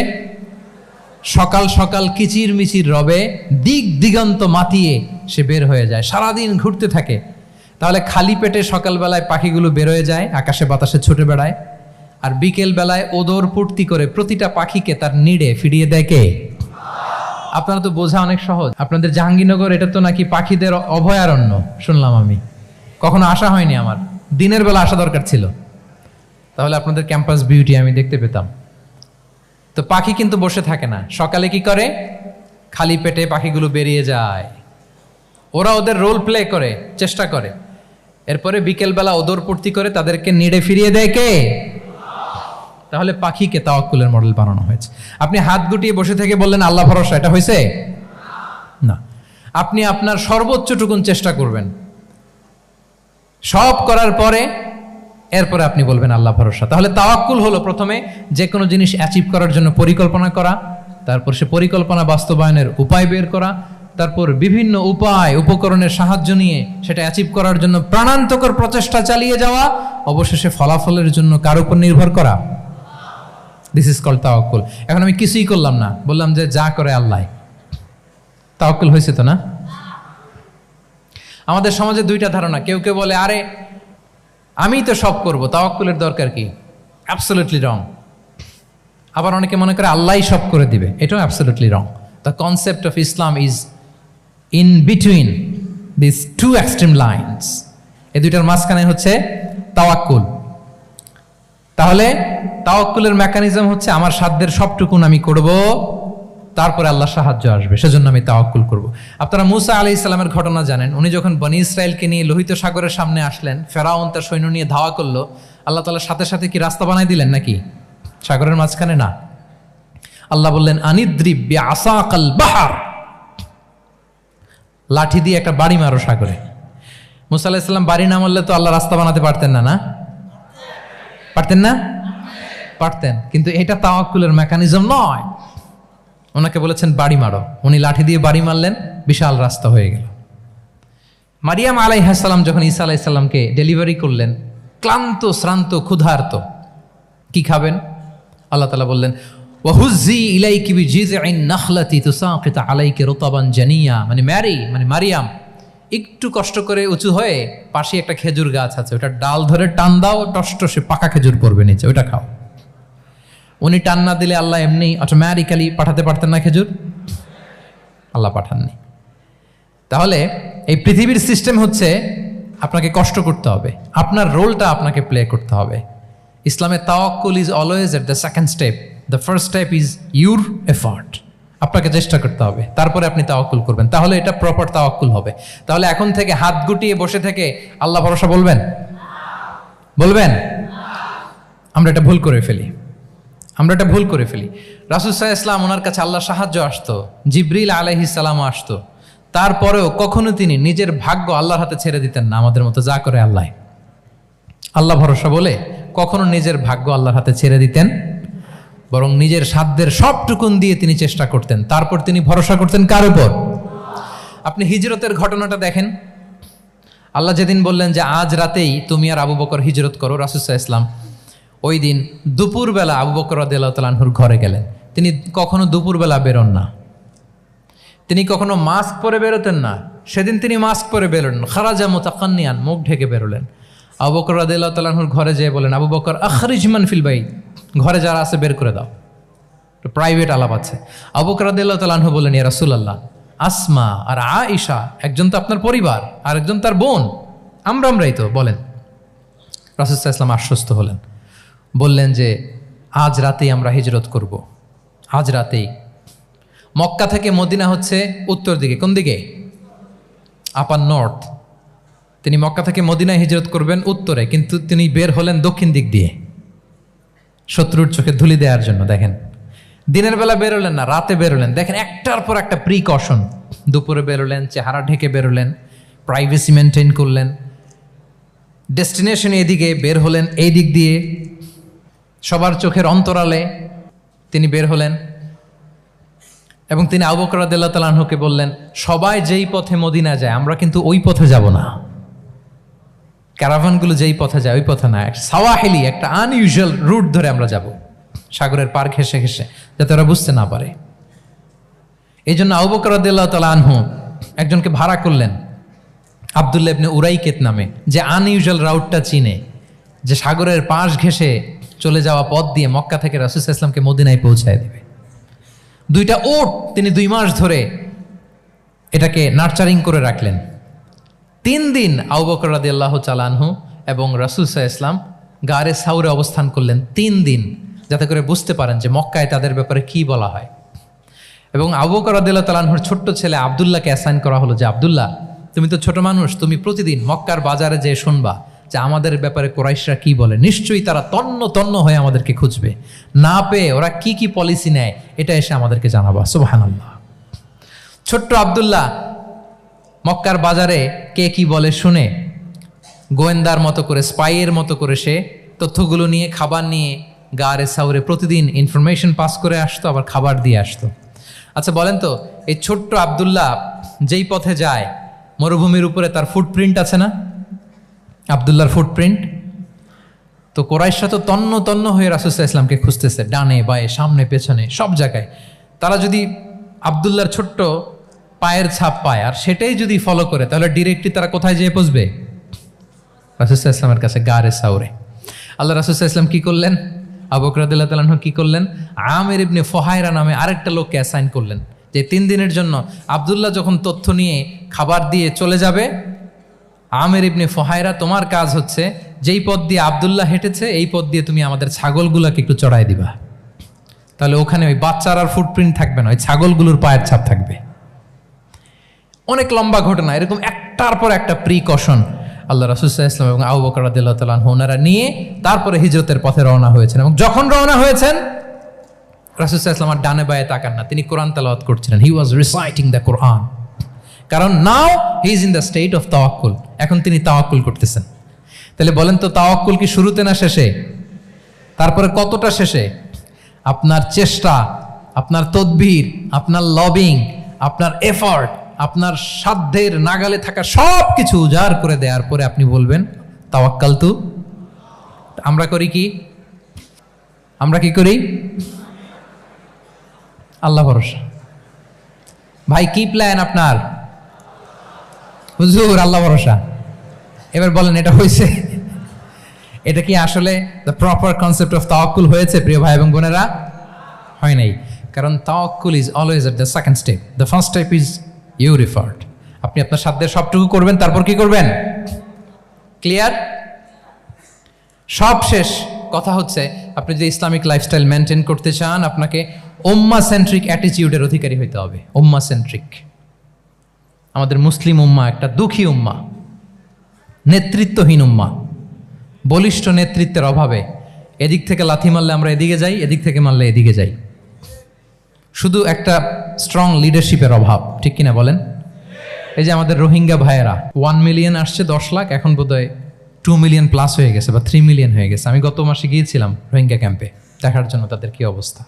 সকাল সকাল কিচির মিচির রবে দিক দিগন্ত মাতিয়ে সে বের হয়ে যায়, সারাদিন ঘুরতে থাকে। তাহলে খালি পেটে সকালবেলায় পাখিগুলো বের হয়ে যায়, আকাশে বাতাসে ছুটে বেড়ায়, আর বিকেল বেলায় ওদর পূর্তি করে প্রতিটা পাখিকে তার নিড়ে ফিরিয়ে দেয় কে? আপনারা তো বোঝা অনেক সহজ। আপনাদের জাহাঙ্গীরনগর এটা তো নাকি পাখিদের অভয়ারণ্য শুনলাম আমি, কখনো আসা হয়নি আমার, দিনের বেলা আসা দরকার ছিল, তাহলে আপনাদের ক্যাম্পাস বিউটি আমি দেখতে পেতাম। তো পাখি কিন্তু বসে থাকে না, সকালে কি করে? খালি পেটে পাখিগুলো বেরিয়ে যায়, ওরা ওদের রোল প্লে করে, চেষ্টা করে, এরপরে বিকেলবেলা ওদর পূর্তি করে তাদেরকে নিড়ে ফিরিয়ে দেয় কে? তাহলে পাখিকে তাওয়াক্কুলের মডেল বানানো হয়েছে। আপনি হাত গুটিয়ে বসে থেকে বললেন আল্লাহ ভরসা, এটা হয়েছে না। আপনি আপনার সর্বোচ্চটুকুন চেষ্টা করবেন, সব করার পরে এরপরে আপনি বলবেন আল্লাহ ভরসা। তাহলে তাওয়াক্কুল হলো প্রথমে যে কোনো জিনিস অ্যাচিভ করার জন্য পরিকল্পনা করা, তারপর সে পরিকল্পনা বাস্তবায়নের উপায় বের করা, তারপর বিভিন্ন উপায় উপকরণের সাহায্য নিয়ে সেটা অ্যাচিভ করার জন্য প্রাণান্তকর প্রচেষ্টা চালিয়ে যাওয়া, অবশেষে ফলাফলের জন্য কার উপর নির্ভর করা। দিস ইজ কল্ড তাওয়াক্কুল। এখন আমি কিছুই করলাম না, বললাম যে যা করে আল্লাহ, তাওয়াক্কুল হয়েছে তো না? আমাদের সমাজে দুইটা ধারণা, কেউ কেউ বলে আরে আমি তো সব করব, তাওয়াক্কুলের দরকার কি? Absolutely wrong. আবার অনেকে মনে করে আল্লাহই সব করে দিবে, এটাও absolutely wrong. The concept of Islam is in between this two extreme lines. এই দুইটার মাঝখানে হচ্ছে তাওয়াক্কুল। তাহলে তাওয়াক্কুলের মেকানিজম হচ্ছে আমার সাধ্যের সবটুকুন আমি করব, তারপরে আল্লাহ সাহায্য আসবে, সেজন্য আমি তাওয়াক্কুল করব। আপনারা মূসা আলাইহিস সালামের ঘটনা জানেন। উনি যখন বনী ইসরায়েলকে নিয়ে লোহিত সাগরের সামনে আসলেন, ফেরাউন তার সৈন্য নিয়ে ধাওয়া করলো, আল্লাহ তাআলা সাথে সাথে কি রাস্তা বানাই দিলেন নাকি? সাগরের মাঝখানে না। আল্লাহ বললেন আনিদ্রিব বিআসাকাল বাহর, লাঠি দিয়ে একটা বাড়ি মারো সাগরে। মূসা আলাইহিস সালাম বাড়ি না মারলে তো আল্লাহ রাস্তা বানাতে পারতেন না, না পারতেন না? পারতেন, কিন্তু এটা তাওয়াক্কুলের মেকানিজম নয়। ওনাকে বলেছেন বাড়ি মারো, উনি লাঠি দিয়ে বাড়ি মারলেন, বিশাল রাস্তা হয়ে গেল। মারিয়াম আলাইহিস সালাম যখন ঈসা আলাইহিস সালামকে ডেলিভারি করলেন, ক্লান্ত শ্রান্ত ক্ষুধার্ত, কি খাবেন? আল্লাহ তাআলা বললেন ওয়াহুজ্জি ইলাইকি বিজিযইন নাখলাতি তুসাকিত আলাইকি রুতাবান জানিয়া, মানে ম্যারি মানে মারিয়াম, একটু কষ্ট করে উঁচু হয়ে পাশে একটা খেজুর গাছ আছে, ওটা ডাল ধরে টান দাও, টসটসে পাকা খেজুর পড়বে নিচে, ওটা খাও। উনি টান না দিলে আল্লাহ এমনি অটোমেটিক্যালি পাঠাতে পারতেন না খেজুর? আল্লাহ পাঠাননি। তাহলে এই পৃথিবীর সিস্টেম হচ্ছে আপনাকে কষ্ট করতে হবে, আপনার রোলটা আপনাকে প্লে করতে হবে। ইসলামে তাওয়াক্কুল is always at the second step, the first step is your effort. আপনাকে চেষ্টা করতে হবে, তারপরে আপনি তাওয়াক্কুল করবেন, তাহলে এটা প্রপার তাওয়াক্কুল হবে। তাহলে এখন থেকে হাত গুটিয়ে বসে থেকে আল্লাহ ভরসা বলবেন? বলবেন? আমরা এটা ভুল করে ফেলি, আমরা এটা ভুল করে ফেলি। রাসূল সাল্লাল্লাহু আলাইহি ওয়াসাল্লাম, ওনার কাছে আল্লাহ সাহায্য আসতো, জিবরিল আলাইহিস সালামও আসতো, তারপরেও কখনো তিনি নিজের ভাগ্য আল্লাহর হাতে ছেড়ে দিতেন না। আমাদের মতো যা করে আল্লাহ, আল্লাহ ভরসা বলে কখনো নিজের ভাগ্য আল্লাহর হাতে ছেড়ে দিতেন, বরং নিজের সাধ্যের সবটুকুন দিয়ে তিনি চেষ্টা করতেন, তারপর তিনি ভরসা করতেন কার উপর? আপনি হিজরতের ঘটনাটা দেখেন। আল্লাহ যেদিন বললেন যে আজ রাতেই তুমি আর আবু বকর হিজরত করো, রাসূল সাল্লাল্লাহু আলাইহি ওয়াসাল্লাম ওই দিন দুপুরবেলা আবু বকর রাদিয়াল্লাহু তাআলা আনহুর ঘরে গেলেন। তিনি কখনো দুপুরবেলা বেরোন না, তিনি কখনো মাস্ক পরে বেরোতেন না। সেদিন তিনি মাস্ক পরে বেরোলেন, খারাজা মুতাকান্নিয়ান, মুখ ঢেকে বেরোলেন। আবু বকর রাদিয়াল্লাহু তাআলা আনহুর ঘরে যেয়ে বলেন, আবু বকর আখরিজ মান ফিল বাইত, ঘরে যারা আছে বের করে দাও, প্রাইভেট আলাপ আছে। আবু বকর রাদিয়াল্লাহু তাআলা আনহু বললেন, ইয়া রাসূলুল্লাহ, আসমা আর আয়েশা একজন তো আপনার পরিবার, আর একজন তার বোন, আমরাই তো, বলেন। রাসূল সাল্লাল্লাহু আলাইহি ওয়াসাল্লাম আশ্বস্ত হলেন, বললেন যে আজ রাতেই আমরা হিজরত করব, আজ রাতেই। মক্কা থেকে মদিনা হচ্ছে উত্তর দিকে, কোন দিকে? আপার নর্থ। তিনি মক্কা থেকে মদিনায় হিজরত করবেন উত্তরে, কিন্তু তিনি বের হলেন দক্ষিণ দিক দিয়ে শত্রুর চোখে ধুলি দেওয়ার জন্য। দেখেন, দিনের বেলা বেরোলেন না, রাতে বেরোলেন। দেখেন, একটার পর একটা প্রিকশন। দুপুরে বেরোলেন, চেহারা ঢেকে বেরোলেন, প্রাইভেসি মেনটেন করলেন। ডেস্টিনেশন এদিকে, বের হলেন এই দিক দিয়ে, সবার চোখের অন্তরালে তিনি বের হলেন। এবং তিনি আবু বকর রাদিয়াল্লাহু তাআলা আনহুকে বললেন, সবাই যেই পথে মদিনা যায় আমরা কিন্তু ওই পথে যাব না, ক্যারাভানগুলো যেই পথে যায় ওই পথে না, সাওয়াহিলি একটা আনইউজুয়াল রুট ধরে আমরা যাব, সাগরের পার ঘেঁষে ঘেঁষে, যাতে ওরা বুঝতে না পারে। এই জন্য আবু বকর রাদিয়াল্লাহু তাআলা আনহু একজনকে ভাড়া করলেন, আব্দুল্লাহ ইবনে উরাইকেত নামে, যে আনইউজুয়াল রাউটটা চিনে, যে সাগরের পাশ ঘেঁষে চলে যাওয়া পথ দিয়ে মক্কা থেকে রাসূল সাল্লাল্লাহু আলাইহি ওয়াসাল্লামকে মদিনায় পৌঁছায় দেবে। 2টা ওট তিনি 2 মাস ধরে এটাকে নার্চারিং করে রাখলেন। 3 দিন আবু বকর রাদিয়াল্লাহু তাআলা আনহু এবং রাসূল সাল্লাল্লাহু আলাইহি ওয়াসাল্লাম গারে সাউরে অবস্থান করলেন 3 দিন, যাতে করে বুঝতে পারেন যে মক্কায় তাদের ব্যাপারে কি বলা হয়। এবং আবু বকর রাদিয়াল্লাহু তাআলা আনহুর ছোট্ট ছেলে আব্দুল্লাহকে অ্যাসাইন করা হলো যে, আব্দুল্লাহ, তুমি তো ছোট মানুষ, তুমি প্রতিদিন মক্কার বাজারে যেয়ে শুনবা যে আমাদের ব্যাপারে কুরাইশরা কি বলে। নিশ্চয়ই তারা তন্ন তন্ন হয়ে আমাদেরকে খুঁজবে, না পেয়ে ওরা কি কি পলিসি নেয় এটা এসে আমাদেরকে জানাবা। সুবহানাল্লাহ। ছোট্ট আব্দুল্লাহ মক্কার বাজারে কে কি বলে শুনে গোয়েন্দার মতো করে, স্পাইয়ের মতো করে সে তথ্যগুলো নিয়ে, খাবার নিয়ে গারে সাউরে প্রতিদিন ইনফরমেশন পাস করে আসতো, আবার খাবার দিয়ে আসতো। আচ্ছা বলেন তো, এই ছোট্ট আব্দুল্লাহ যেই পথে যায়, মরুভূমির উপরে তার ফুটপ্রিন্ট আছে না, আব্দুল্লাহর ফুটপ্রিন্ট। তো কোরাইশরা তো তন্ন তন্ন হয়ে রাসূল সাল্লাল্লাহু আলাইহি ওয়াসাল্লামকে খুঁজতেছে, ডানে বায়ে, সামনে পেছনে, সব জায়গায়। তারা যদি আব্দুল্লাহর ছোট্ট পায়ের ছাপ পায় আর সেটাই যদি ফলো করে, তাহলে ডিরেক্টলি তারা কোথায় যেয়ে পৌঁছবে? রাসূল সাল্লাল্লাহু আলাইহি ওয়াসাল্লামের কাছে, গারে সাউরে। আল্লাহ রাসূল সাল্লাল্লাহু আলাইহি ওয়াসাল্লাম কি করলেন? আবু বকর রাদিয়াল্লাহু তাআলা আনহু কি করলেন? আমির ইবনে ফুহায়রা নামে আরেকটা লোককে অ্যাসাইন করলেন, যে 3 দিনের জন্য আব্দুল্লাহ যখন তথ্য নিয়ে খাবার দিয়ে চলে যাবে, আমির ইবনে ফুহায়রা, তোমার কাজ হচ্ছে যেই পথ দিয়ে আব্দুল্লাহ হেঁটেছে এই পথ দিয়ে তুমি আমাদের ছাগলগুলোকে একটু চড়াই দিবা। তাহলে ওখানে ওই বাচ্চার আর ফুটপ্রিন্ট থাকবে না, ওই ছাগলগুলোর পায়ের ছাপ থাকবে। অনেক লম্বা ঘটনা, এরকম একটার পর একটা প্রিকশন আল্লাহ রাসূল সাল্লাল্লাহু আলাইহি ওয়াসাল্লাম এবং আবু বকর রাদিয়াল্লাহু তাআলা আনহু ওনারা নিয়ে তারপরে হিজরতের পথে রওনা হয়েছেন। এবং যখন রওনা হয়েছেন, রাসূল সাল্লাল্লাহু আলাইহি ওয়াসাল্লাম আর ডানে বায়ে তাকান না, তিনি কোরআন তেলাওয়াত করছিলেন। হি ওয়াজ রিসাইটিং দ্য কোরআন, কারণ now he is in the state of তাওয়াক্কুল। এখন তিনি তাওয়াক্কুল করতেছেন। তাহলে বলেন তো, তাওয়াক্কুল কি শুরুতে না শেষে? তারপরে কতটা শেষে? আপনার চেষ্টা, আপনার তদবির, আপনার লবিং, আপনার এফর্ট, আপনার সাধ্যের নাগালে থাকা সব কিছু উজাড় করে দেওয়ার পরে আপনি বলবেন তাওয়াক্কালতু। আমরা করি কি? আমরা কি করি? আল্লাহ ভরসা। ভাই, কি প্ল্যান আপনার? হুজুর, আল্লাহ ভরসা। এবার বলেন, এটা হয়েছে? এটা কি আসলে দ্য প্রপার কনসেপ্ট অফ তাওয়াক্কুল হয়েছে প্রিয় ভাই এবং বোনেরা? হয় নাই। কারণ তাওয়াক্কুল is always at the second step. The first step is your effort. আপনি আপনার সাধ্যের সবটুকু করবেন, তারপর কি করবেন? ক্লিয়ার? সব শেষ কথা হচ্ছে, আপনি যদি ইসলামিক লাইফস্টাইল মেনটেন করতে চান, আপনাকে উম্মাহ সেন্ট্রিক অ্যাটিটিউডের অধিকারী হইতে হবে। উম্মাহ সেন্ট্রিক। আমাদের মুসলিম উম্মাহ একটা দুঃখী উম্মাহ, নেতৃত্বহীন উম্মাহ, বলিষ্ঠ নেতৃত্বের অভাবে এদিক থেকে লাথি মারলে আমরা এদিকে যাই, এদিক থেকে মারলে এদিকে যাই। শুধু একটা স্ট্রং লিডারশিপের অভাব, ঠিক কিনা বলেন? এই যে আমাদের রোহিঙ্গা ভাইয়েরা 1 মিলিয়ন আসছে, 10 লাখ, এখন বোধহয় 2 মিলিয়ন প্লাস হয়ে গেছে বা 3 মিলিয়ন হয়ে গেছে। আমি গত মাসে গিয়েছিলাম রোহিঙ্গা ক্যাম্পে দেখার জন্য তাদের কি অবস্থা।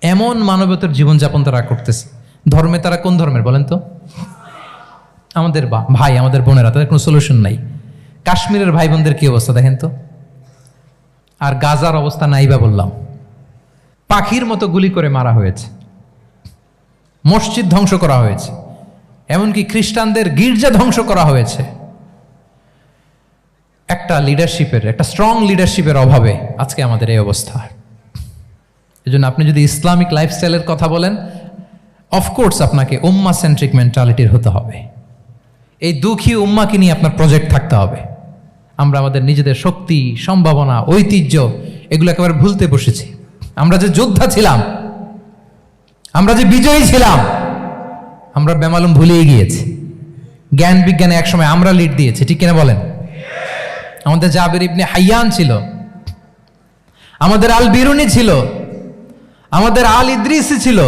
এমন মানবতার জীবনযাপন তারা করতেছে। ধর্মে তারা কোন ধর্মের বলেন তো? আমাদের ভাই, আমাদের বোনেরা, তাদের কোনো সলিউশন নাই। কাশ্মীরের ভাই বোনদের কি অবস্থা দেখেন তো। আর গাজার অবস্থা নাই বা বললাম। পাখির মতো গুলি করে মারা হয়েছে, মসজিদ ধ্বংস করা হয়েছে, এমনকি খ্রিস্টানদের গির্জা ধ্বংস করা হয়েছে। একটা লিডারশিপের, একটা স্ট্রং লিডারশিপের অভাবে আজকে আমাদের এই অবস্থা। এজন্য আপনি যদি ইসলামিক লাইফস্টাইলের কথা বলেন, অফকোর্স আপনাকে উম্মাহ সেন্ট্রিক মেন্টালিটির হতে হবে। এই দুঃখী উম্মাকে নিয়ে আপনার প্রজেক্ট থাকতে হবে। আমরা আমাদের নিজেদের শক্তি, সম্ভাবনা, ঐতিহ্য এগুলো একেবারে ভুলতে বসেছি। আমরা যে যোদ্ধা ছিলাম, আমরা যে বিজয়ী ছিলাম, আমরা বেমালুম ভুলিয়ে গিয়েছি। জ্ঞান বিজ্ঞানে একসময় আমরা লিড দিয়েছি, ঠিক কিনা বলেন? আমাদের জাবির ইবনে হাইয়ান ছিল, আমাদের আল বিরুনি ছিল, আমাদের আল ইদ্রিসি ছিল,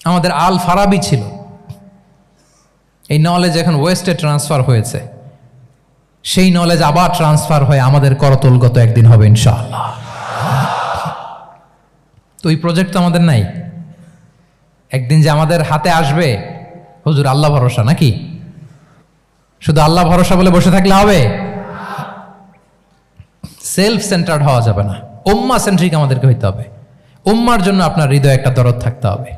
আমাদের আল ফারাবি ছিল। এই নলেজ এখন ওয়েস্টে ট্রান্সফার হয়েছে, সেই নলেজ আবার ট্রান্সফার হয়ে আমাদের করতলগত একদিন হবে ইনশাআল্লাহ। তো এই প্রজেক্ট তো আমাদের নাই, একদিন যে আমাদের হাতে আসবে, হুজুর আল্লাহ ভরসা নাকি? শুধু আল্লাহ ভরসা বলে বসে থাকলে হবে? সেলফ সেন্টার্ড হওয়া যাবে না, উম্মাহ সেন্ট্রিক আমাদেরকে হইতে হবে। উম্মার জন্য আপনার হৃদয়ে একটা দরদ থাকতে হবে,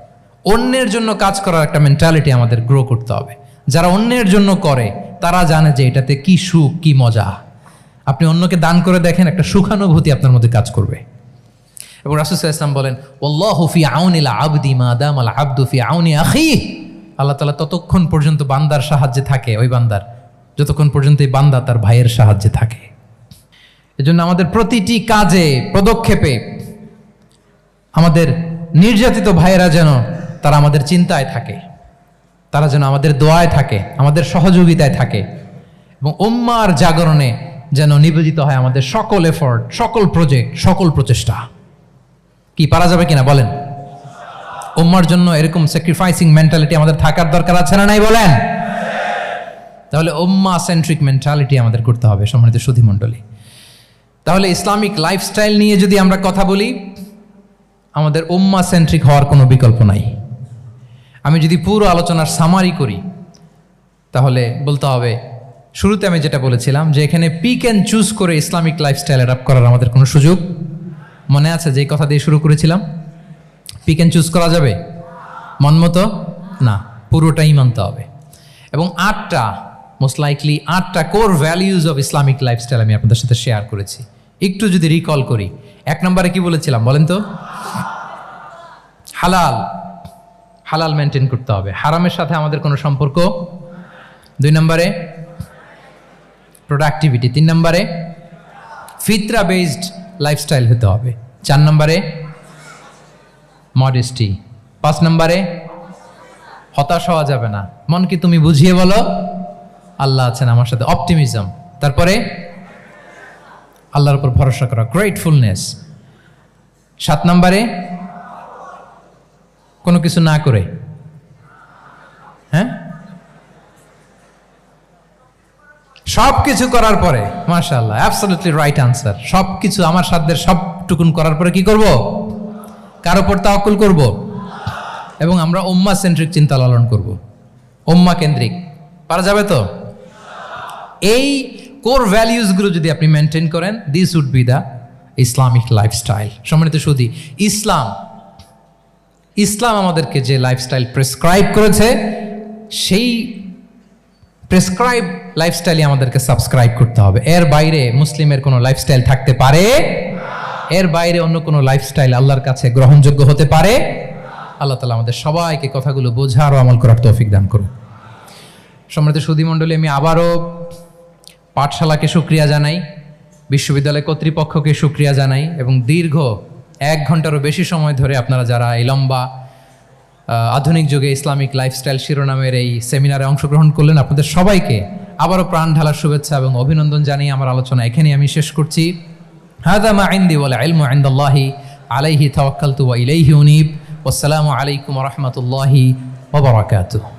অন্যের জন্য কাজ করার একটা মেন্টালিটি আমাদের গ্রো করতে হবে। যারা অন্যের জন্য করে তারা জানে যে এটাতে কি সুখ, কি মজা। আপনি অন্যকে দান করে দেখেন, একটা সুখানুভূতি আপনার মধ্যে কাজ করবে। এবং রাসূল সাল্লাল্লাহু আলাইহি ওয়াসাল্লাম বলেন, আল্লাহু ফি আউনিল আবদি মা দামাল আবদু ফি আউনি আখিহি। আল্লাহ তাআলা ততক্ষণ পর্যন্ত বান্দার সাহায্যে থাকে, ওই বান্দার, যতক্ষণ পর্যন্ত এই বান্দা তার ভাইয়ের সাহায্যে থাকে। এজন্য আমাদের প্রতিটি কাজে, পদক্ষেপে আমাদের নির্যাতিত ভাইয়েরা যেন তারা আমাদের চিন্তায় থাকে, তারা যেন আমাদের দোয়ায় থাকে, আমাদের সহযোগিতায় থাকে, এবং উম্মার জাগরণে যেন নিবেদিত হয় আমাদের সকল এফোর্ট, সকল প্রজেক্ট, সকল প্রচেষ্টা। কি পারা যাবে কিনা বলেন? উম্মার জন্য এরকম স্যাক্রিফাইসিং মেন্টালিটি আমাদের থাকার দরকার আছে না নাই বলেন? তাহলে উম্মা সেন্ট্রিক মেন্টালিটি আমাদের করতে হবে সম্মানিত সুধী মণ্ডলী। তাহলে ইসলামিক লাইফস্টাইল নিয়ে যদি আমরা কথা বলি, আমাদের উম্মা সেন্ট্রিক হওয়ার কোনো বিকল্প নাই। আমি যদি পুরো আলোচনার সামারি করি, তাহলে বলতে হবে, শুরুতে আমি যেটা বলেছিলাম যে এখানে পিক অ্যান্ড চুজ করে ইসলামিক লাইফস্টাইল অ্যাডাপ্ট করার আমাদের কোনো সুযোগ, মনে আছে যে কথা দিয়ে শুরু করেছিলাম? পিক অ্যান্ড চুজ করা যাবে? মন মতো না, পুরোটাই মানতে হবে। এবং 8টা, মোস্ট লাইকলি 8টা core values of Islamic lifestyle আমি আপনাদের সাথে শেয়ার করেছি। একটু যদি রিকল করি, 1 নম্বরে কি বলেছিলাম বলেন তো? হালাল, হালাল মেনটেন করতে হবে, হারামের সাথে আমাদের কোনো সম্পর্ক। 2 নম্বরে প্রোডাক্টিভিটি। 3 নম্বরে ফিতরা বেসড লাইফস্টাইল হতে হবে। 4 নম্বরে মডেস্টি। 5 নম্বরে হতাশ হওয়া যাবে না, মনকে তুমি বুঝিয়ে বলো আল্লাহ আছেন আমার সাথে, অপটিমিজম। তারপরে আল্লাহর উপর ভরসা করা, গ্রেটফুলনেস। 7 নম্বরে কোনো কিছু না করে, হ্যাঁ, সব কিছু করার পরে, মাশাআল্লাহ, অ্যাবসলিউটলি রাইট আনসার। সব কিছু আমার সাধ্যের সবটুকুন করার পরে কি করব? কার উপর তাওয়াক্কুল করব? এবং আমরা উম্মাহ সেন্ট্রিক চিন্তা লালন করব, উম্মাহ কেন্দ্রিক। পারা যাবে তো? এই কোর ভ্যালিউজগুলো যদি আপনি মেনটেন করেন, this would be the Islamic lifestyle. সম্মানিত সুধী, ইসলাম আমাদেরকে যে লাইফস্টাইল প্রেসক্রাইব করেছে, সেই প্রেসক্রাইব লাইফস্টাইলই আমাদেরকে সাবস্ক্রাইব করতে হবে। এর বাইরে মুসলিমের কোনো লাইফস্টাইল থাকতে পারে? এর বাইরে অন্য কোনো লাইফস্টাইল আল্লাহর কাছে গ্রহণযোগ্য হতে পারে? আল্লাহ তাআলা আমাদের সবাইকে কথাগুলো বোঝার ও আমল করার তৌফিক দান করুন। সম্মানিত সুধী মণ্ডলী, আমি আবারও পাঠশালাকে শুকরিয়া জানাই, বিশ্ববিদ্যালয় কর্তৃপক্ষকে শুকরিয়া জানাই, এবং দীর্ঘ 1 ঘন্টারও বেশি সময় ধরে আপনারা যারা এই লম্বা আধুনিক যুগে ইসলামিক লাইফস্টাইল শিরোনামের এই সেমিনারে অংশগ্রহণ করলেন, আপনাদের সবাইকে আবারও প্রাণ ঢালার শুভেচ্ছা এবং অভিনন্দন জানিয়ে আমার আলোচনা এখানেই আমি শেষ করছি। হাযা মা ইনদি ওয়াল ইলমু ইনদাল্লাহি আলাইহি তাওয়াক্কালতু ওয়া ইলাইহি উনীব। ওয়াসসালামু আলাইকুম ওয়া রাহমাতুল্লাহি ওয়া বারাকাতুহু।